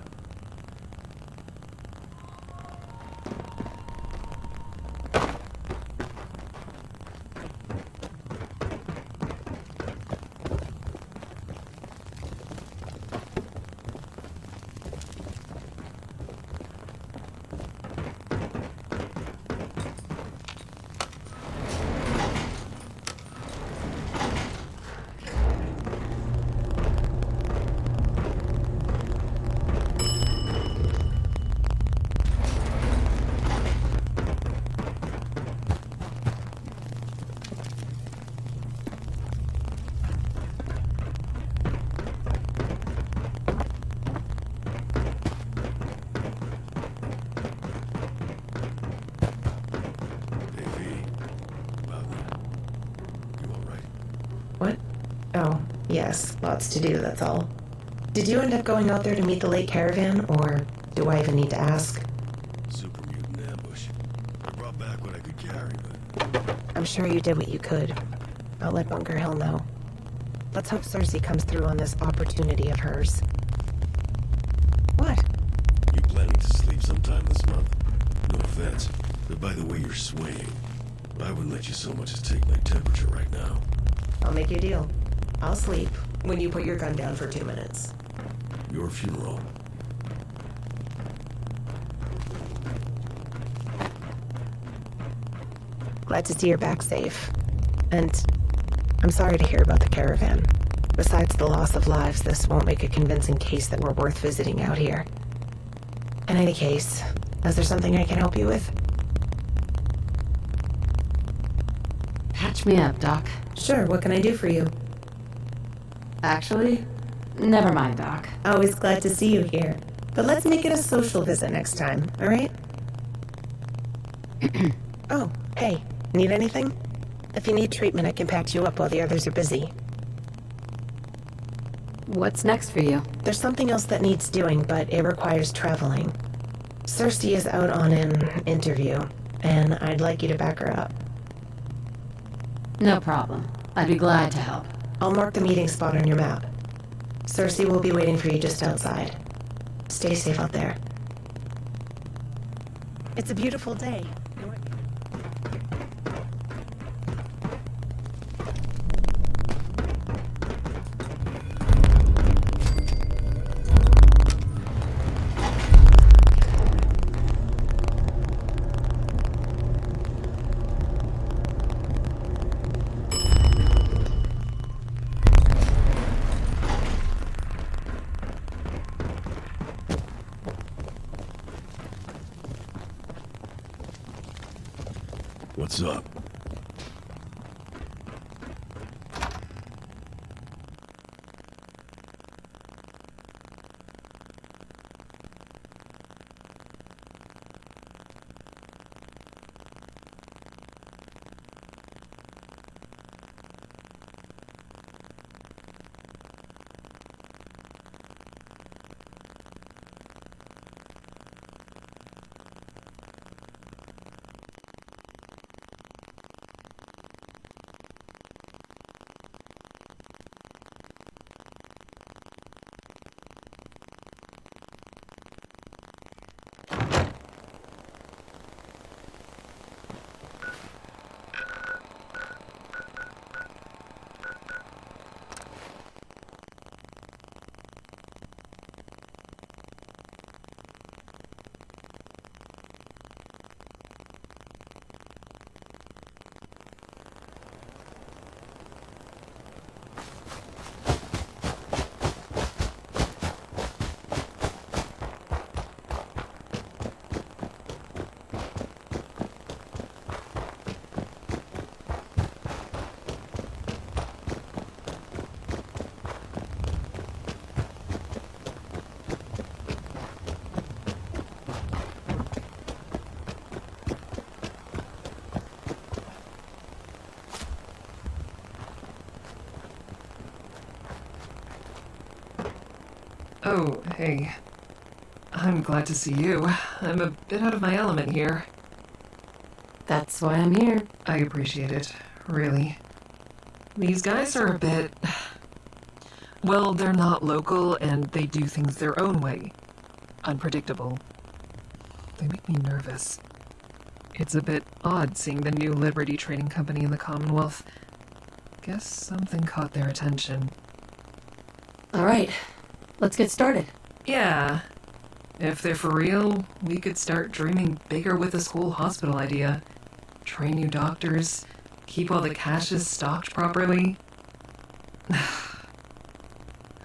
What? Oh, yes, lots to do, that's all. Did you end up going out there to meet the late Caravan, or do I even need to ask? Super mutant ambush. I brought back what I could carry, but... I'm sure you did what you could. I'll let Bunker Hill know. Let's hope Cersei comes through on this opportunity of hers. What? You planning to sleep sometime this month? No offense, but by the way you're swaying, I wouldn't let you so much as take my temperature right now. I'll make you a deal. I'll sleep when you put your gun down for 2 minutes. Your funeral. Glad to see you're back safe. And I'm sorry to hear about the Caravan. Besides the loss of lives, this won't make a convincing case that we're worth visiting out here. In any case, is there something I can help you with? Patch me up, Doc. Sure, what can I do for you? Actually, never mind, Doc. Always glad to see you here. But let's make it a social visit next time, alright? Oh, hey, need anything? If you need treatment, I can patch you up while the others are busy. What's next for you? There's something else that needs doing, but it requires traveling. Cersei is out on an interview, and I'd like you to back her up. No problem. I'd be glad to help. I'll mark the meeting spot on your map. Cersei will be waiting for you just outside. Stay safe out there. It's a beautiful day. What's up? Oh, hey. I'm glad to see you. I'm a bit out of my element here. That's why I'm here. I appreciate it, really. These guys are a bit... Well, they're not local, and they do things their own way. Unpredictable. They make me nervous. It's a bit odd seeing the new Liberty Trading Company in the Commonwealth. Guess something caught their attention. Alright, let's get started. Yeah. If they're for real, we could start dreaming bigger with this whole hospital idea. Train new doctors, keep all the caches stocked properly.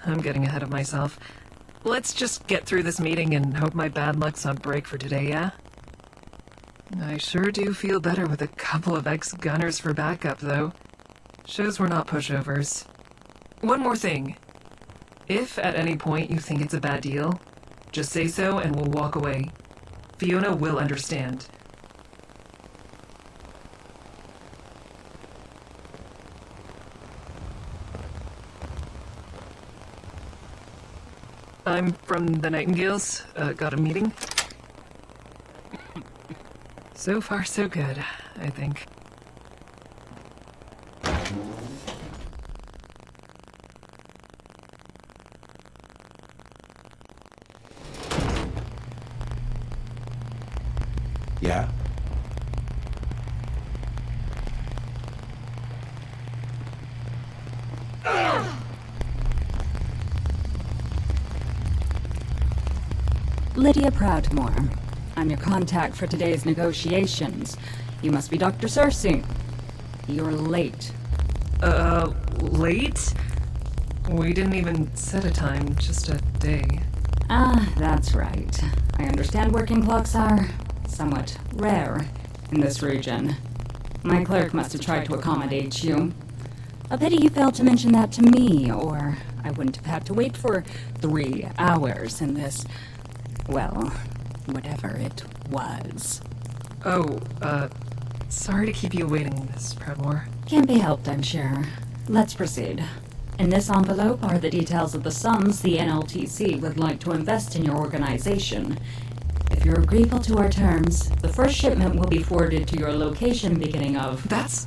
I'm getting ahead of myself. Let's just get through this meeting and hope my bad luck's on break for today, yeah? I sure do feel better with a couple of ex-gunners for backup, though. Shows we're not pushovers. One more thing. If at any point you think it's a bad deal, just say so and we'll walk away. Fiona will understand. I'm from the Nightingales. Got a meeting? So far, so good, I think. Yeah? Lydia Proudmore. I'm your contact for today's negotiations. You must be Dr. Cersei. You're late. Late? We didn't even set a time, just a day. Ah, that's right. I understand working clocks are somewhat rare in this region. My clerk must have tried to accommodate you. A pity you failed to mention that to me, or I wouldn't have had to wait for 3 hours in this, well, whatever it was. Oh, sorry to keep you waiting, Miss Proudmore. Can't be helped, I'm sure. Let's proceed. In this envelope are the details of the sums the NLTC would like to invest in your organization. If you're agreeable to our terms, the first shipment will be forwarded to your location beginning of... That's...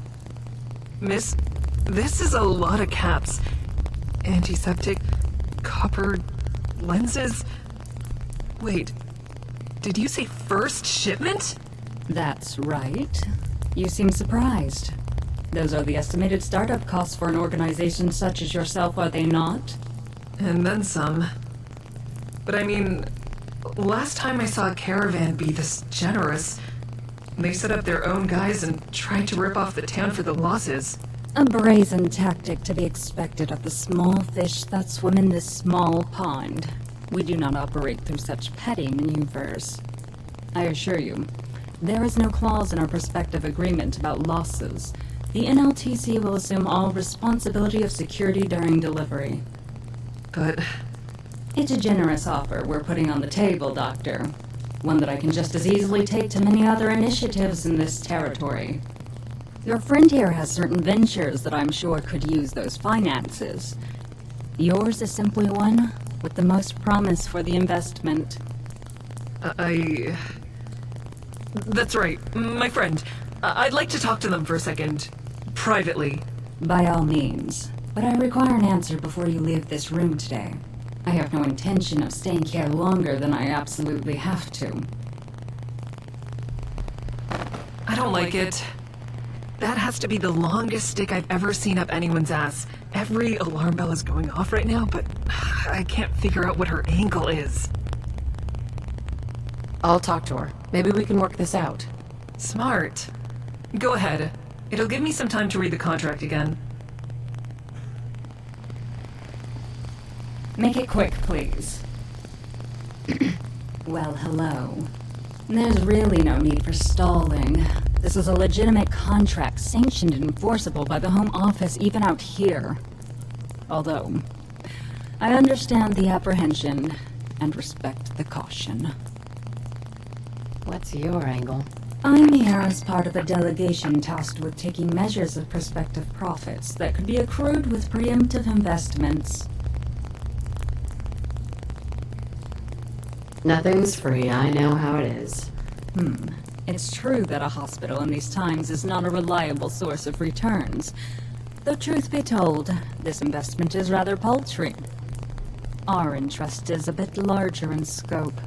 Miss... This is a lot of caps. Antiseptic... copper... lenses... Wait... Did you say first shipment? That's right. You seem surprised. Those are the estimated startup costs for an organization such as yourself, are they not? And then some. But I mean, last time I saw Caravan be this generous, they set up their own guys and tried to rip off the town for the losses. A brazen tactic to be expected of the small fish that swim in this small pond. We do not operate through such petty maneuvers. I assure you, there is no clause in our prospective agreement about losses. The NLTC will assume all responsibility of security during delivery. But... It's a generous offer we're putting on the table, Doctor. One that I can just as easily take to many other initiatives in this territory. Your friend here has certain ventures that I'm sure could use those finances. Yours is simply one with the most promise for the investment. That's right, my friend. I'd like to talk to them for a second. Privately. By all means. But I require an answer before you leave this room today. I have no intention of staying here longer than I absolutely have to. I don't like it. That has to be the longest stick I've ever seen up anyone's ass. Every alarm bell is going off right now, but I can't figure out what her angle is. I'll talk to her. Maybe we can work this out. Smart. Go ahead. It'll give me some time to read the contract again. Make it quick, please. Well, hello. There's really no need for stalling. This is a legitimate contract, sanctioned and enforceable by the Home Office even out here. Although, I understand the apprehension and respect the caution. What's your angle? I'm here as part of a delegation tasked with taking measures of prospective profits that could be accrued with preemptive investments. Nothing's free, I know how it is. It's true that a hospital in these times is not a reliable source of returns. Though truth be told, this investment is rather paltry. Our interest is a bit larger in scope.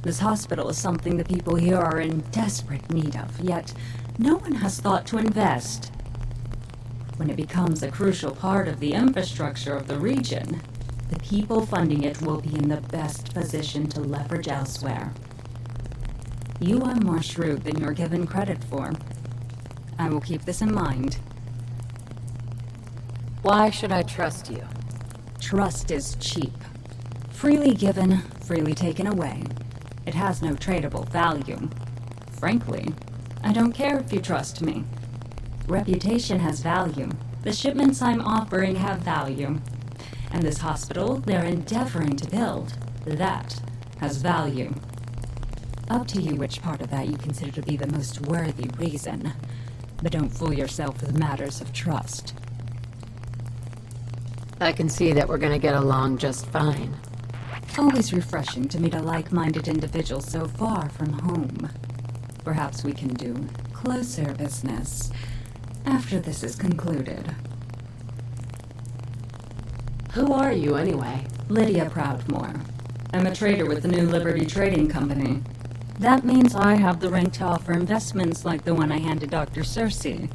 This hospital is something the people here are in desperate need of, yet no one has thought to invest. When it becomes a crucial part of the infrastructure of the region, the people funding it will be in the best position to leverage elsewhere. You are more shrewd than you're given credit for. I will keep this in mind. Why should I trust you? Trust is cheap. Freely given, freely taken away. It has no tradable value. Frankly, I don't care if you trust me. Reputation has value. The shipments I'm offering have value. And this hospital they're endeavoring to build, that has value. Up to you which part of that you consider to be the most worthy reason. But don't fool yourself with matters of trust. I can see that we're gonna get along just fine. Always refreshing to meet a like-minded individual so far from home. Perhaps we can do closer business after this is concluded. Who are you, anyway? Lydia Proudmore. I'm a trader with the New Liberty Trading Company. That means I have the rank to offer investments like the one I handed Dr. Cersei.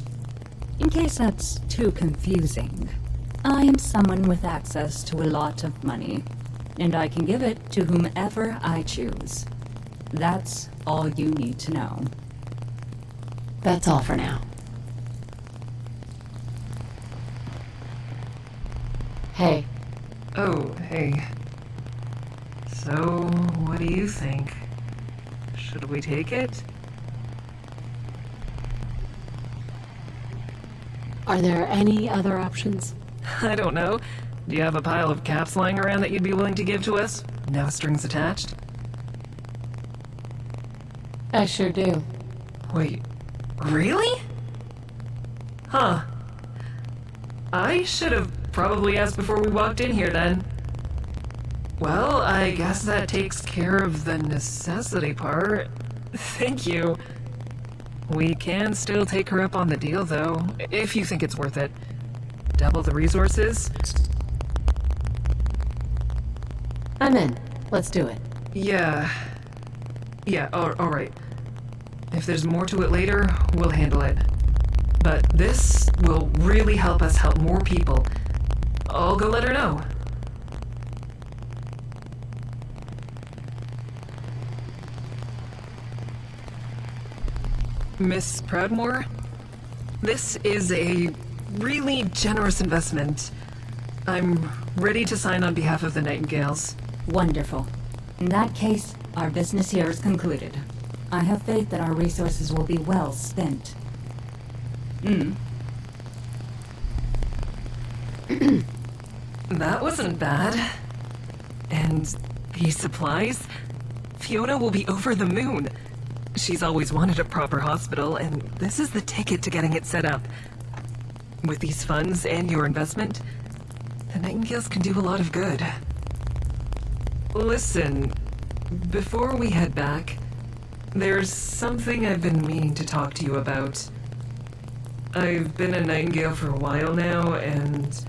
In case that's too confusing, I am someone with access to a lot of money, and I can give it to whomever I choose. That's all you need to know. That's all for now. Hey. Oh, hey. So, what do you think? Should we take it? Are there any other options? I don't know. Do you have a pile of caps lying around that you'd be willing to give to us? No strings attached? I sure do. Wait, really? Huh. I should have probably asked before we walked in here then. Well, I guess that takes care of the necessity part. Thank you. We can still take her up on the deal, though, if you think it's worth it. Double the resources? I'm in. Let's do it. Yeah. Yeah, alright. If there's more to it later, we'll handle it. But this will really help us help more people. I'll go let her know. Miss Proudmore, this is a really generous investment. I'm ready to sign on behalf of the Nightingales. Wonderful. In that case, our business here is concluded. I have faith that our resources will be well spent. That wasn't bad. And these supplies? Fiona will be over the moon. She's always wanted a proper hospital, and this is the ticket to getting it set up. With these funds and your investment, the Nightingales can do a lot of good. Listen, before we head back, there's something I've been meaning to talk to you about. I've been a Nightingale for a while now, and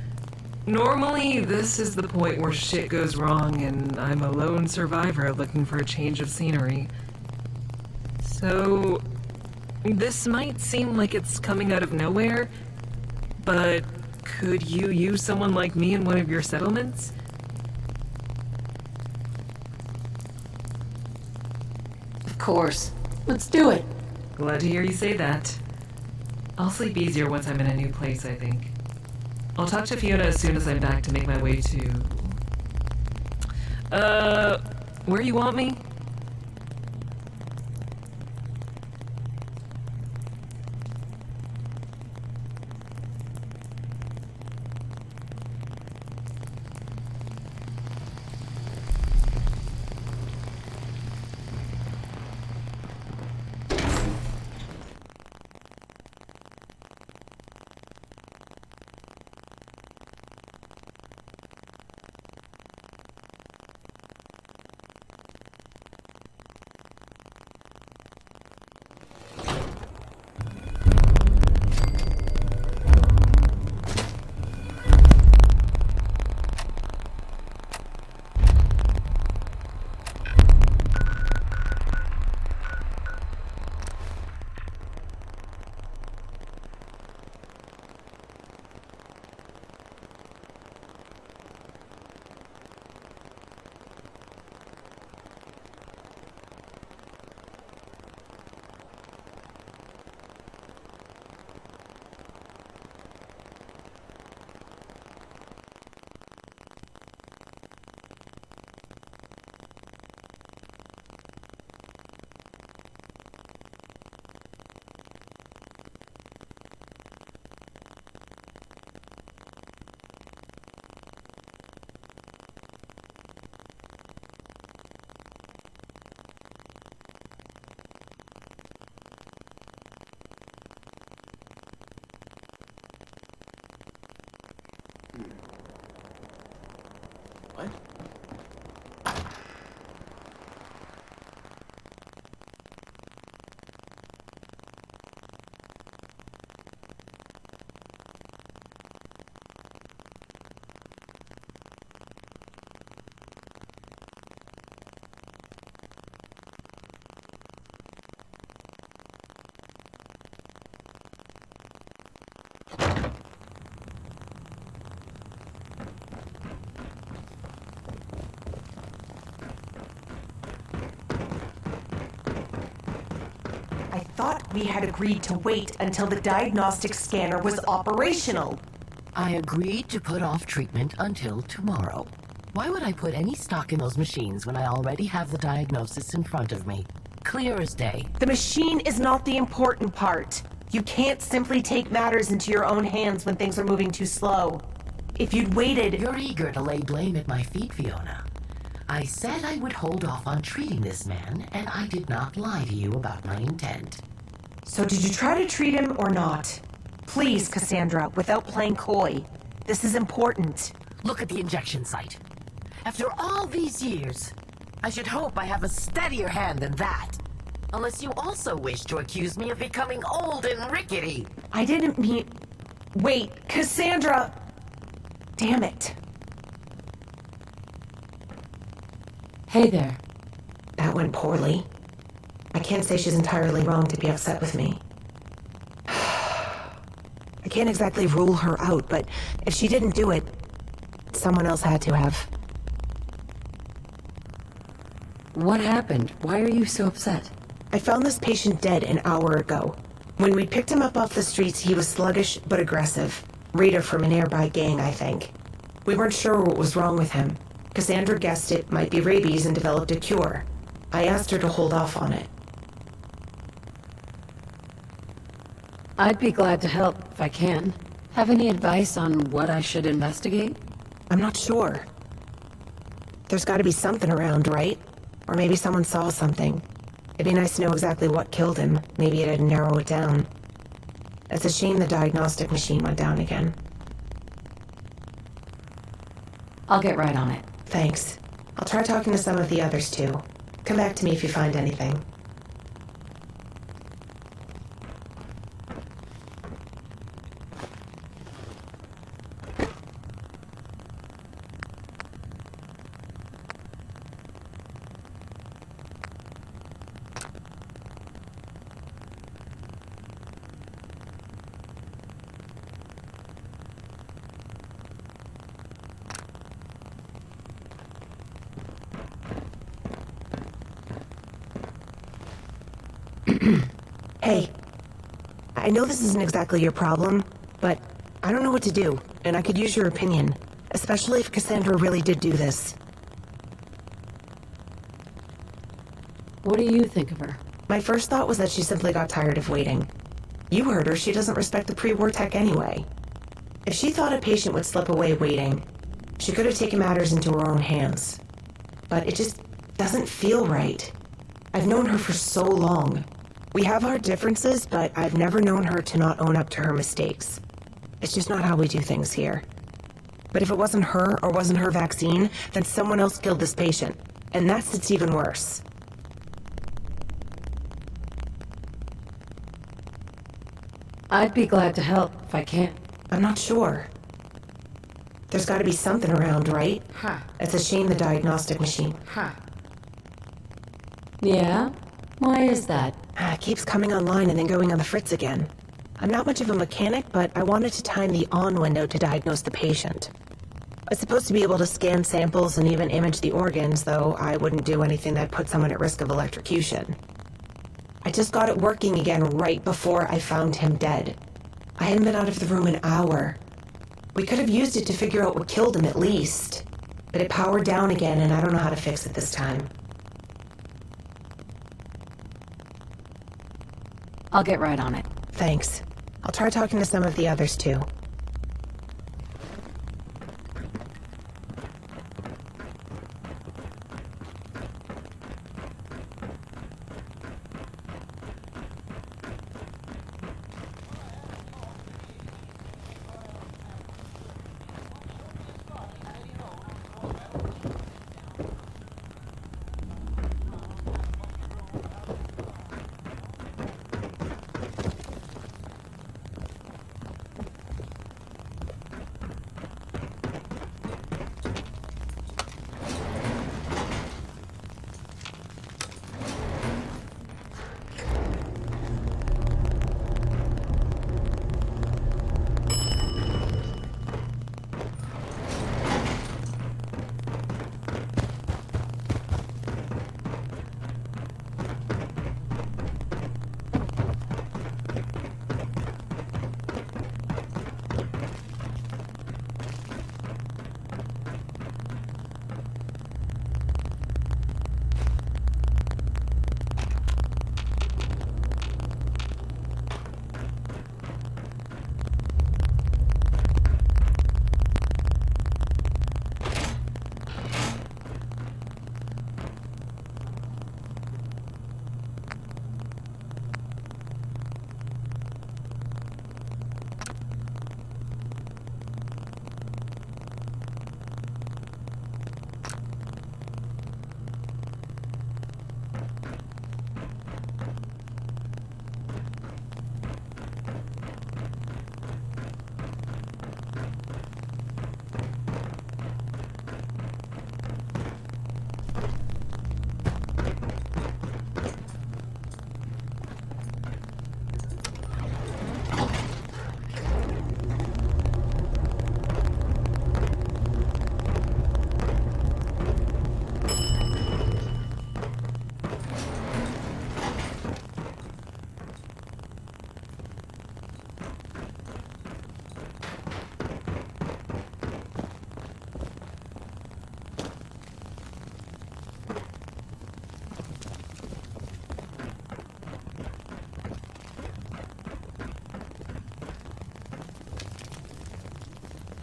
normally this is the point where shit goes wrong and I'm a lone survivor looking for a change of scenery. So, this might seem like it's coming out of nowhere, but could you use someone like me in one of your settlements? Of course. Let's do it. Glad to hear you say that. I'll sleep easier once I'm in a new place, I think. I'll talk to Fiona as soon as I'm back to make my way to... where you want me? thought we had agreed to wait until the diagnostic scanner was operational. I agreed to put off treatment until tomorrow. Why would I put any stock in those machines when I already have the diagnosis in front of me? Clear as day. The machine is not the important part. You can't simply take matters into your own hands when things are moving too slow. If you'd waited... You're eager to lay blame at my feet, Fiona. I said I would hold off on treating this man, and I did not lie to you about my intent. So did you try to treat him or not? Please, Cassandra, without playing coy. This is important. Look at the injection site. After all these years, I should hope I have a steadier hand than that. Unless you also wish to accuse me of becoming old and rickety. I didn't mean... Wait, Cassandra! Damn it. Hey there. That went poorly. I can't say she's entirely wrong to be upset with me. I can't exactly rule her out, but if she didn't do it, someone else had to have. What happened? Why are you so upset? I found this patient dead an hour ago. When we picked him up off the streets, he was sluggish but aggressive. Rita from a nearby gang, I think. We weren't sure what was wrong with him. Cassandra guessed it might be rabies and developed a cure. I asked her to hold off on it. I'd be glad to help if I can. Have any advice on what I should investigate? I'm not sure. There's got to be something around, right? Or maybe someone saw something. It'd be nice to know exactly what killed him. Maybe it'd narrow it down. It's a shame the diagnostic machine went down again. I'll get right on it. Thanks. I'll try talking to some of the others too. Come back to me if you find anything. Hey, I know this isn't exactly your problem, but I don't know what to do, and I could use your opinion, especially if Cassandra really did do this. What do you think of her? My first thought was that she simply got tired of waiting. You heard her, she doesn't respect the pre-war tech anyway. If she thought a patient would slip away waiting, she could have taken matters into her own hands. But it just doesn't feel right. I've known her for so long. We have our differences, but I've never known her to not own up to her mistakes. It's just not how we do things here. But if it wasn't her or wasn't her vaccine, then someone else killed this patient. And it's even worse. I'd be glad to help if I can. I'm not sure. There's got to be something around, right? Huh. It's a shame the diagnostic machine. Huh. Yeah? Why is that? It keeps coming online and then going on the fritz again. I'm not much of a mechanic, but I wanted to time the on window to diagnose the patient. It's supposed to be able to scan samples and even image the organs, though I wouldn't do anything that put someone at risk of electrocution. I just got it working again right before I found him dead. I hadn't been out of the room an hour. We could have used it to figure out what killed him at least. But it powered down again and I don't know how to fix it this time. I'll get right on it. Thanks. I'll try talking to some of the others too.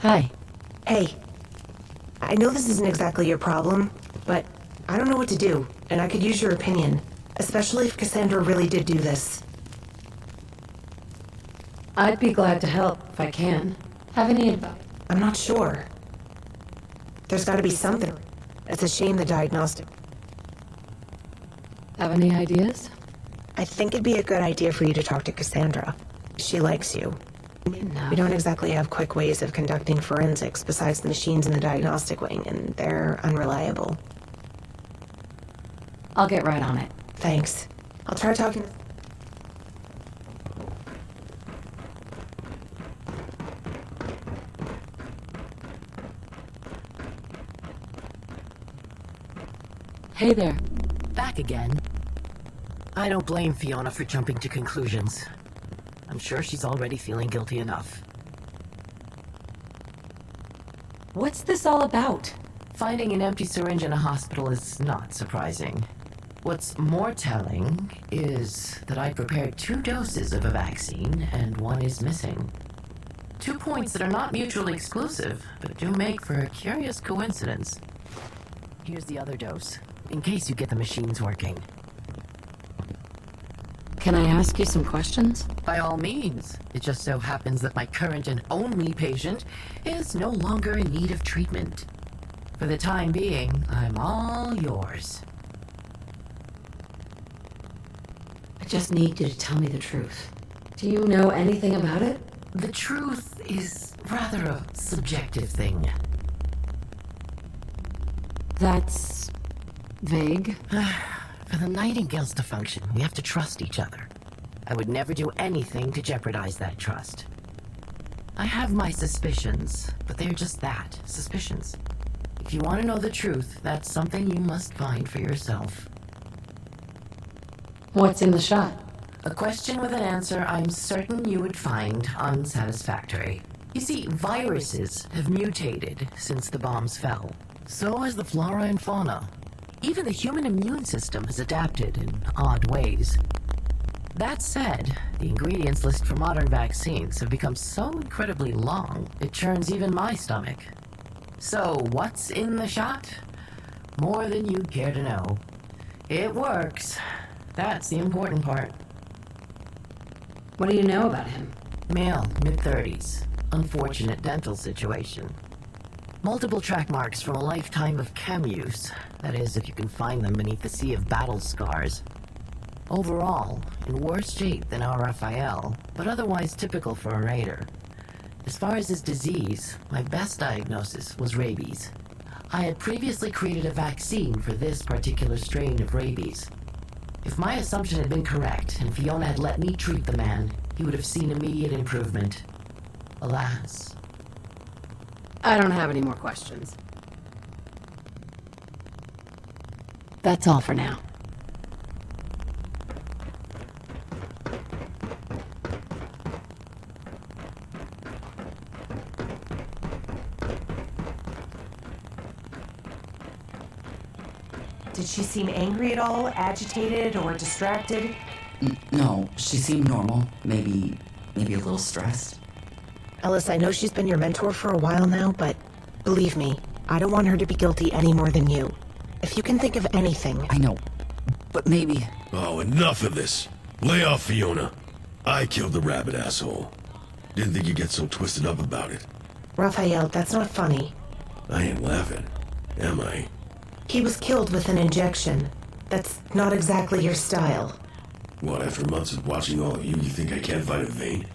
Hi. Hey. I know this isn't exactly your problem, but I don't know what to do, and I could use your opinion, especially if Cassandra really did do this. I'd be glad to help if I can. Have any advice? I'm not sure. There's gotta be something. It's a shame the diagnostic. Have any ideas? I think it'd be a good idea for you to talk to Cassandra. She likes you. We don't exactly have quick ways of conducting forensics besides the machines in the diagnostic wing, and they're unreliable. I'll get right on it. Thanks. I'll try talking. Hey there. Back again. I don't blame Fiona for jumping to conclusions. I'm sure she's already feeling guilty enough. What's this all about? Finding an empty syringe in a hospital is not surprising. What's more telling is that I prepared 2 doses of a vaccine and one is missing. 2 points that are not mutually exclusive, but do make for a curious coincidence. Here's the other dose, in case you get the machines working. Can I ask you some questions? By all means. It just so happens that my current and only patient is no longer in need of treatment. For the time being, I'm all yours. I just need you to tell me the truth. Do you know anything about it? The truth is rather a subjective thing. That's vague. For the Nightingales to function, we have to trust each other. I would never do anything to jeopardize that trust. I have my suspicions, but they're just that, suspicions. If you want to know the truth, that's something you must find for yourself. What's in the shot? A question with an answer I'm certain you would find unsatisfactory. You see, viruses have mutated since the bombs fell. So has the flora and fauna. Even the human immune system has adapted in odd ways. That said, the ingredients list for modern vaccines have become so incredibly long, it churns even my stomach. So, what's in the shot? More than you'd care to know. It works. That's the important part. What do you know about him? Male, mid-30s. Unfortunate dental situation. Multiple track marks from a lifetime of chem use. That is, if you can find them beneath the sea of battle scars. Overall, in worse shape than our Raphael, but otherwise typical for a raider. As far as his disease, my best diagnosis was rabies. I had previously created a vaccine for this particular strain of rabies. If my assumption had been correct, and Fiona had let me treat the man, he would have seen immediate improvement. Alas. I don't have any more questions. That's all for now. Did she seem angry at all, agitated, or distracted? No, she seemed normal. Maybe a little stressed. Ellis, I know she's been your mentor for a while now, but believe me, I don't want her to be guilty any more than you. If you can think of anything... I know, but maybe... Oh, enough of this. Lay off, Fiona. I killed the rabbit asshole. Didn't think you'd get so twisted up about it. Raphael, that's not funny. I ain't laughing, am I? He was killed with an injection. That's not exactly your style. What, after months of watching all of you think I can't fight a vein?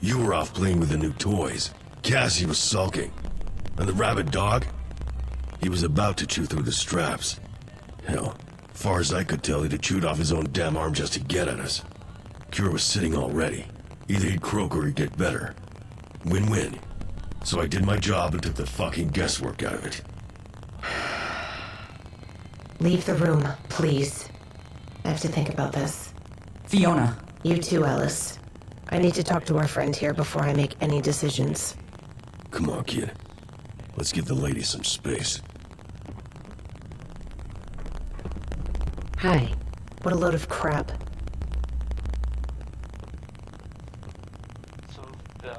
You were off playing with the new toys. Cassie was sulking. And the rabid dog? He was about to chew through the straps. Hell, far as I could tell, he'd have chewed off his own damn arm just to get at us. Cure was sitting already. Either he'd croak or he'd get better. Win-win. So I did my job and took the fucking guesswork out of it. Leave the room, please. I have to think about this. Fiona. You too, Ellis. I need to talk to our friend here before I make any decisions. Come on, kid. Let's give the lady some space. Hi. What a load of crap.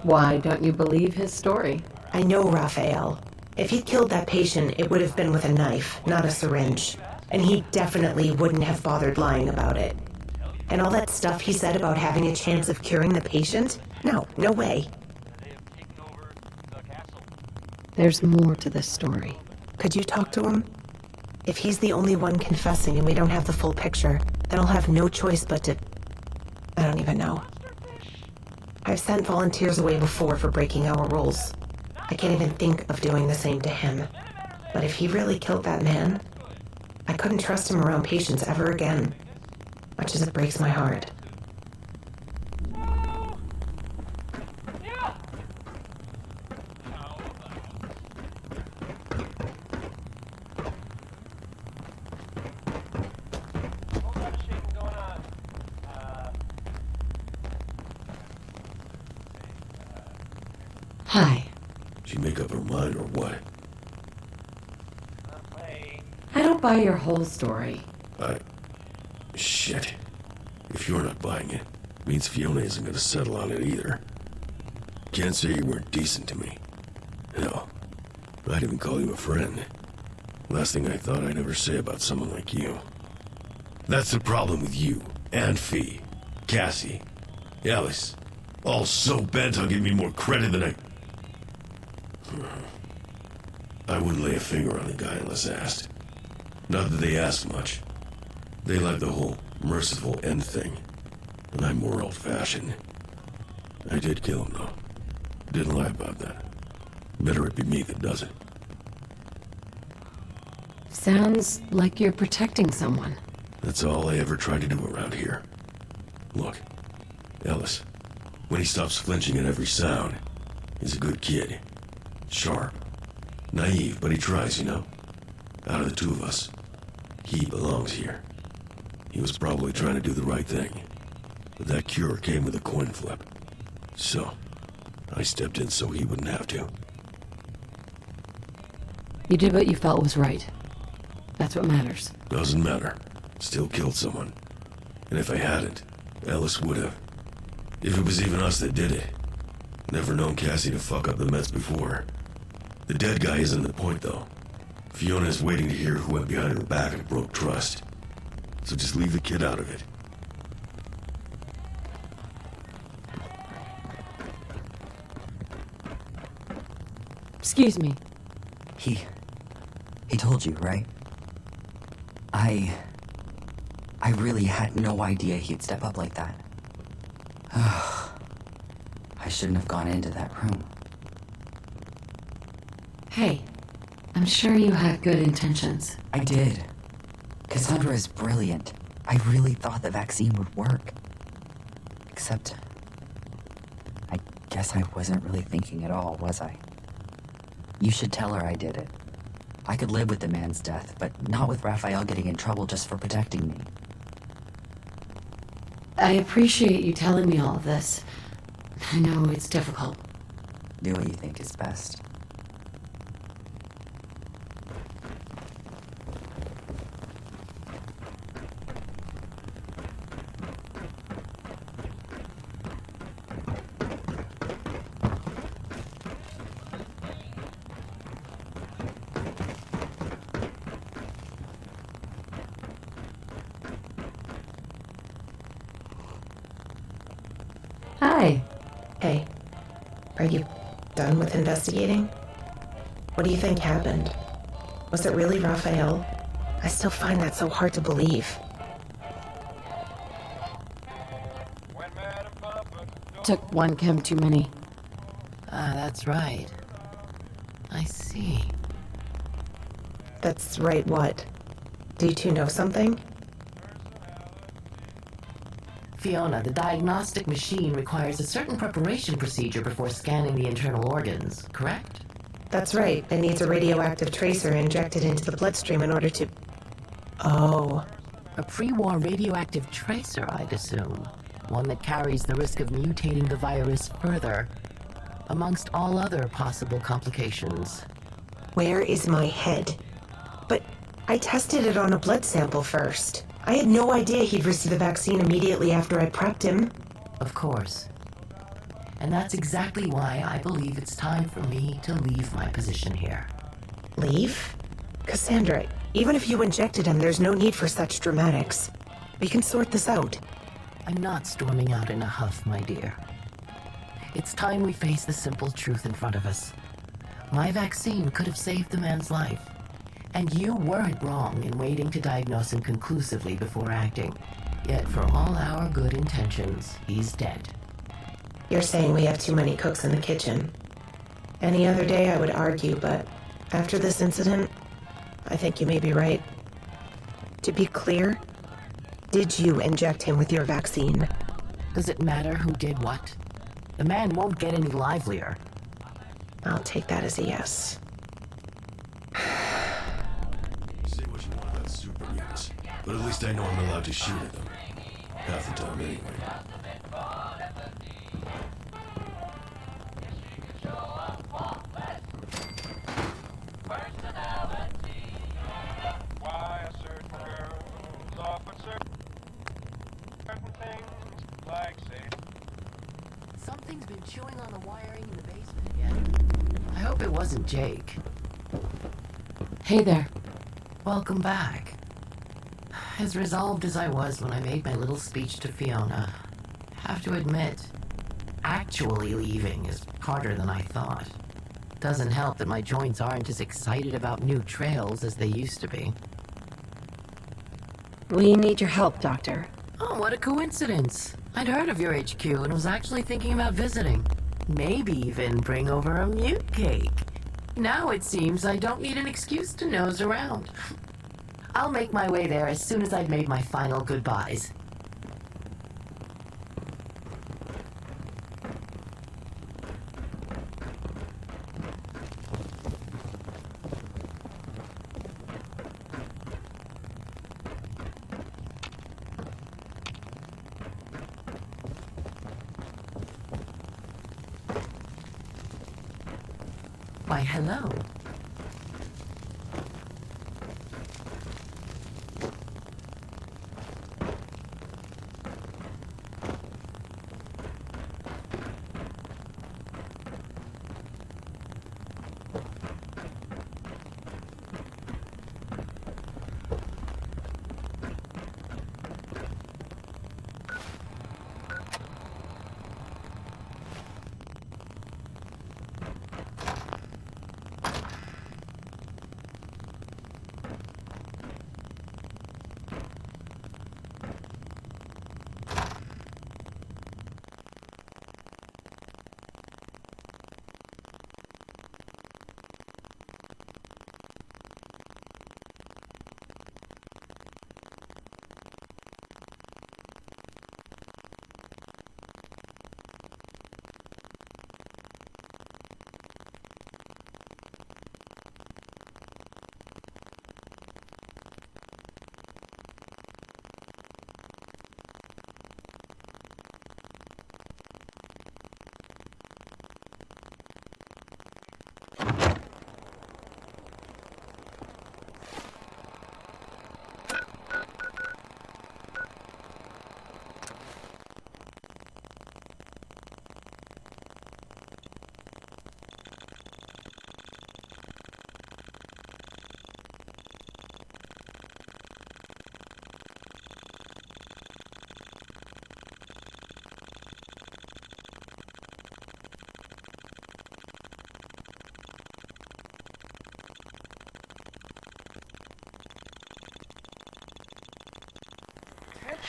Why don't you believe his story? I know Raphael. If he'd killed that patient, it would have been with a knife, not a syringe. And he definitely wouldn't have bothered lying about it. And all that stuff he said about having a chance of curing the patient? No way. There's more to this story. Could you talk to him? If he's the only one confessing and we don't have the full picture, then I'll have no choice but to... I don't even know. I've sent volunteers away before for breaking our rules. I can't even think of doing the same to him. But if he really killed that man, I couldn't trust him around patients ever again. Much as it breaks my heart. Hi. She make up her mind or what? I don't buy your whole story. Shit. If you're not buying it, means Fiona isn't gonna settle on it either. Can't say you weren't decent to me. Hell, I'd even call you a friend. Last thing I thought I'd ever say about someone like you. That's the problem with you, and Fee, Cassie, Alice, all so bent on giving me more credit than I wouldn't lay a finger on the guy unless asked. Not that they ask much. They like the whole merciful end thing, and I'm more old-fashioned. I did kill him, though. Didn't lie about that. Better it be me that does it. Sounds like you're protecting someone. That's all I ever tried to do around here. Look, Ellis, when he stops flinching at every sound, he's a good kid. Sharp. Naive, but he tries, you know? Out of the two of us, he belongs here. He was probably trying to do the right thing. But that cure came with a coin flip. So, I stepped in so he wouldn't have to. You did what you felt was right. That's what matters. Doesn't matter. Still killed someone. And if I hadn't, Ellis would have. If it was even us that did it. Never known Cassie to fuck up the mess before. The dead guy isn't the point, though. Fiona is waiting to hear who went behind her back and broke trust. So just leave the kid out of it. Excuse me. He told you, right? I really had no idea he'd step up like that. I shouldn't have gone into that room. Hey, I'm sure you had good intentions. I did. Cassandra is brilliant. I really thought the vaccine would work. Except, I guess I wasn't really thinking at all, was I? You should tell her I did it. I could live with the man's death, but not with Raphael getting in trouble just for protecting me. I appreciate you telling me all of this. I know it's difficult. Do what you think is best. Hi. Hey, are you done with investigating? What do you think happened? Was it really Raphael? I still find that so hard to believe. Took one chem too many. Ah, that's right. I see. That's right, what? Do you two know something? Fiona, the diagnostic machine requires a certain preparation procedure before scanning the internal organs, correct? That's right. It needs a radioactive tracer injected into the bloodstream in order to... Oh. A pre-war radioactive tracer, I'd assume. One that carries the risk of mutating the virus further, amongst all other possible complications. Where is my head? But I tested it on a blood sample first. I had no idea he'd receive the vaccine immediately after I prepped him. Of course. And that's exactly why I believe it's time for me to leave my position here. Leave? Cassandra, even if you injected him, there's no need for such dramatics. We can sort this out. I'm not storming out in a huff, my dear. It's time we face the simple truth in front of us. My vaccine could have saved the man's life. And you weren't wrong in waiting to diagnose him conclusively before acting. Yet for all our good intentions, he's dead. You're saying we have too many cooks in the kitchen. Any other day I would argue, but after this incident, I think you may be right. To be clear, did you inject him with your vaccine? Does it matter who did what? The man won't get any livelier. I'll take that as a yes. Say what you want about super mutants, but at least I know I'm allowed to shoot at them. Half the time, anyway. Something's been chewing on the wiring in the basement again. I hope it wasn't Jake. Hey there. Welcome back. As resolved as I was when I made my little speech to Fiona, have to admit, actually leaving is harder than I thought. Doesn't help that my joints aren't as excited about new trails as they used to be. We need your help, Doctor. Oh, what a coincidence. I'd heard of your HQ and was actually thinking about visiting. Maybe even bring over a mute cake. Now it seems I don't need an excuse to nose around. I'll make my way there as soon as I've made my final goodbyes. Why, hello.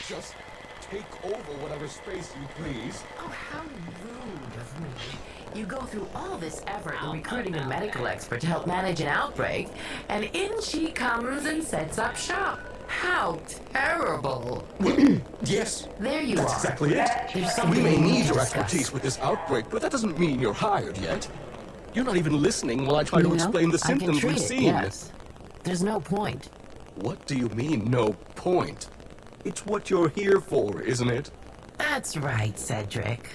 Just take over whatever space you please. Oh, how rude of me. You go through all this effort in recruiting a medical expert to help manage an outbreak, and in she comes and sets up shop. How terrible. Yes. There you That's are. exactly it. There's something We may we need need to your discuss. expertise with this outbreak, but that doesn't mean you're hired yet. You're not even listening while I try to explain the I can symptoms treat we've it, seen. yes. There's no point. What do you mean, no point? It's what you're here for, isn't it? That's right, Cedric.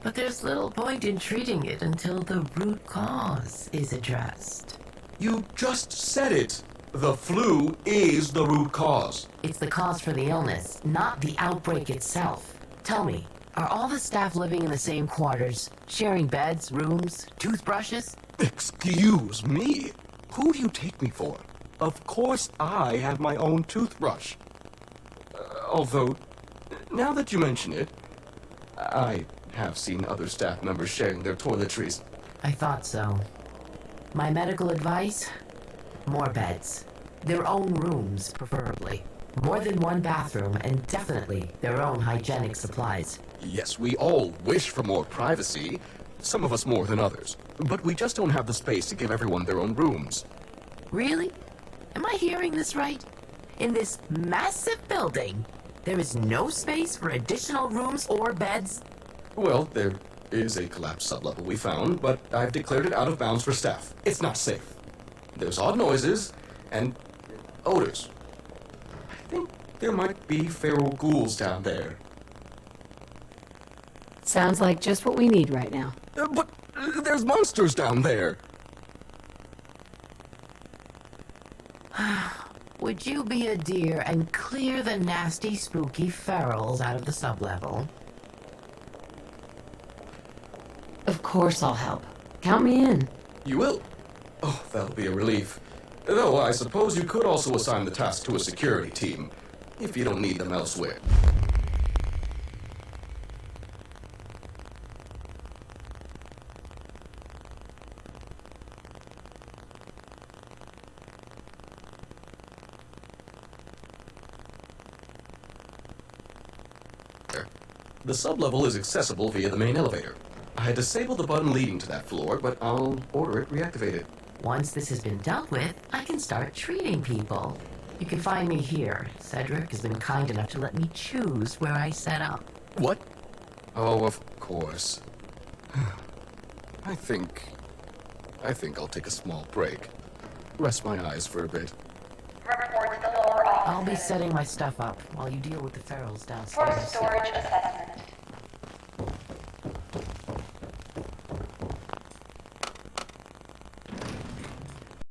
But there's little point in treating it until the root cause is addressed. You just said it. The flu is the root cause. It's the cause for the illness, not the outbreak itself. Tell me, Are all the staff living in the same quarters, sharing beds, rooms, toothbrushes? Excuse me? Who do you take me for? Of course I have my own toothbrush. Although, now that you mention it, I have seen other staff members sharing their toiletries. I thought so. My medical advice? More beds. Their own rooms, preferably. More than one bathroom, and definitely their own hygienic supplies. Yes, we all wish for more privacy. Some of us more than others. But we just don't have the space to give everyone their own rooms. Really? Am I hearing this right? In this massive building, there is no space for additional rooms or beds? Well, there is a collapsed sublevel we found, but I've declared it out of bounds for staff. It's not safe. There's odd noises and odors. I think there might be feral ghouls down there. Sounds like just what we need right now. But there's monsters down there. Would you be a dear and clear the nasty, spooky ferals out of the sublevel? Of course I'll help. Count me in. You will? Oh, that'll be a relief. Though I suppose you could also assign the task to a security team, if you don't need them elsewhere. The sublevel is accessible via the main elevator. I disabled the button leading to that floor, but I'll order it reactivated. Once this has been dealt with, I can start treating people. You can find me here. Cedric has been kind enough to let me choose where I set up. What? Oh, of course. I think I'll take a small break. Rest my eyes for a bit. I'll be setting my stuff up while you deal with the ferals downstairs. For storage assessment.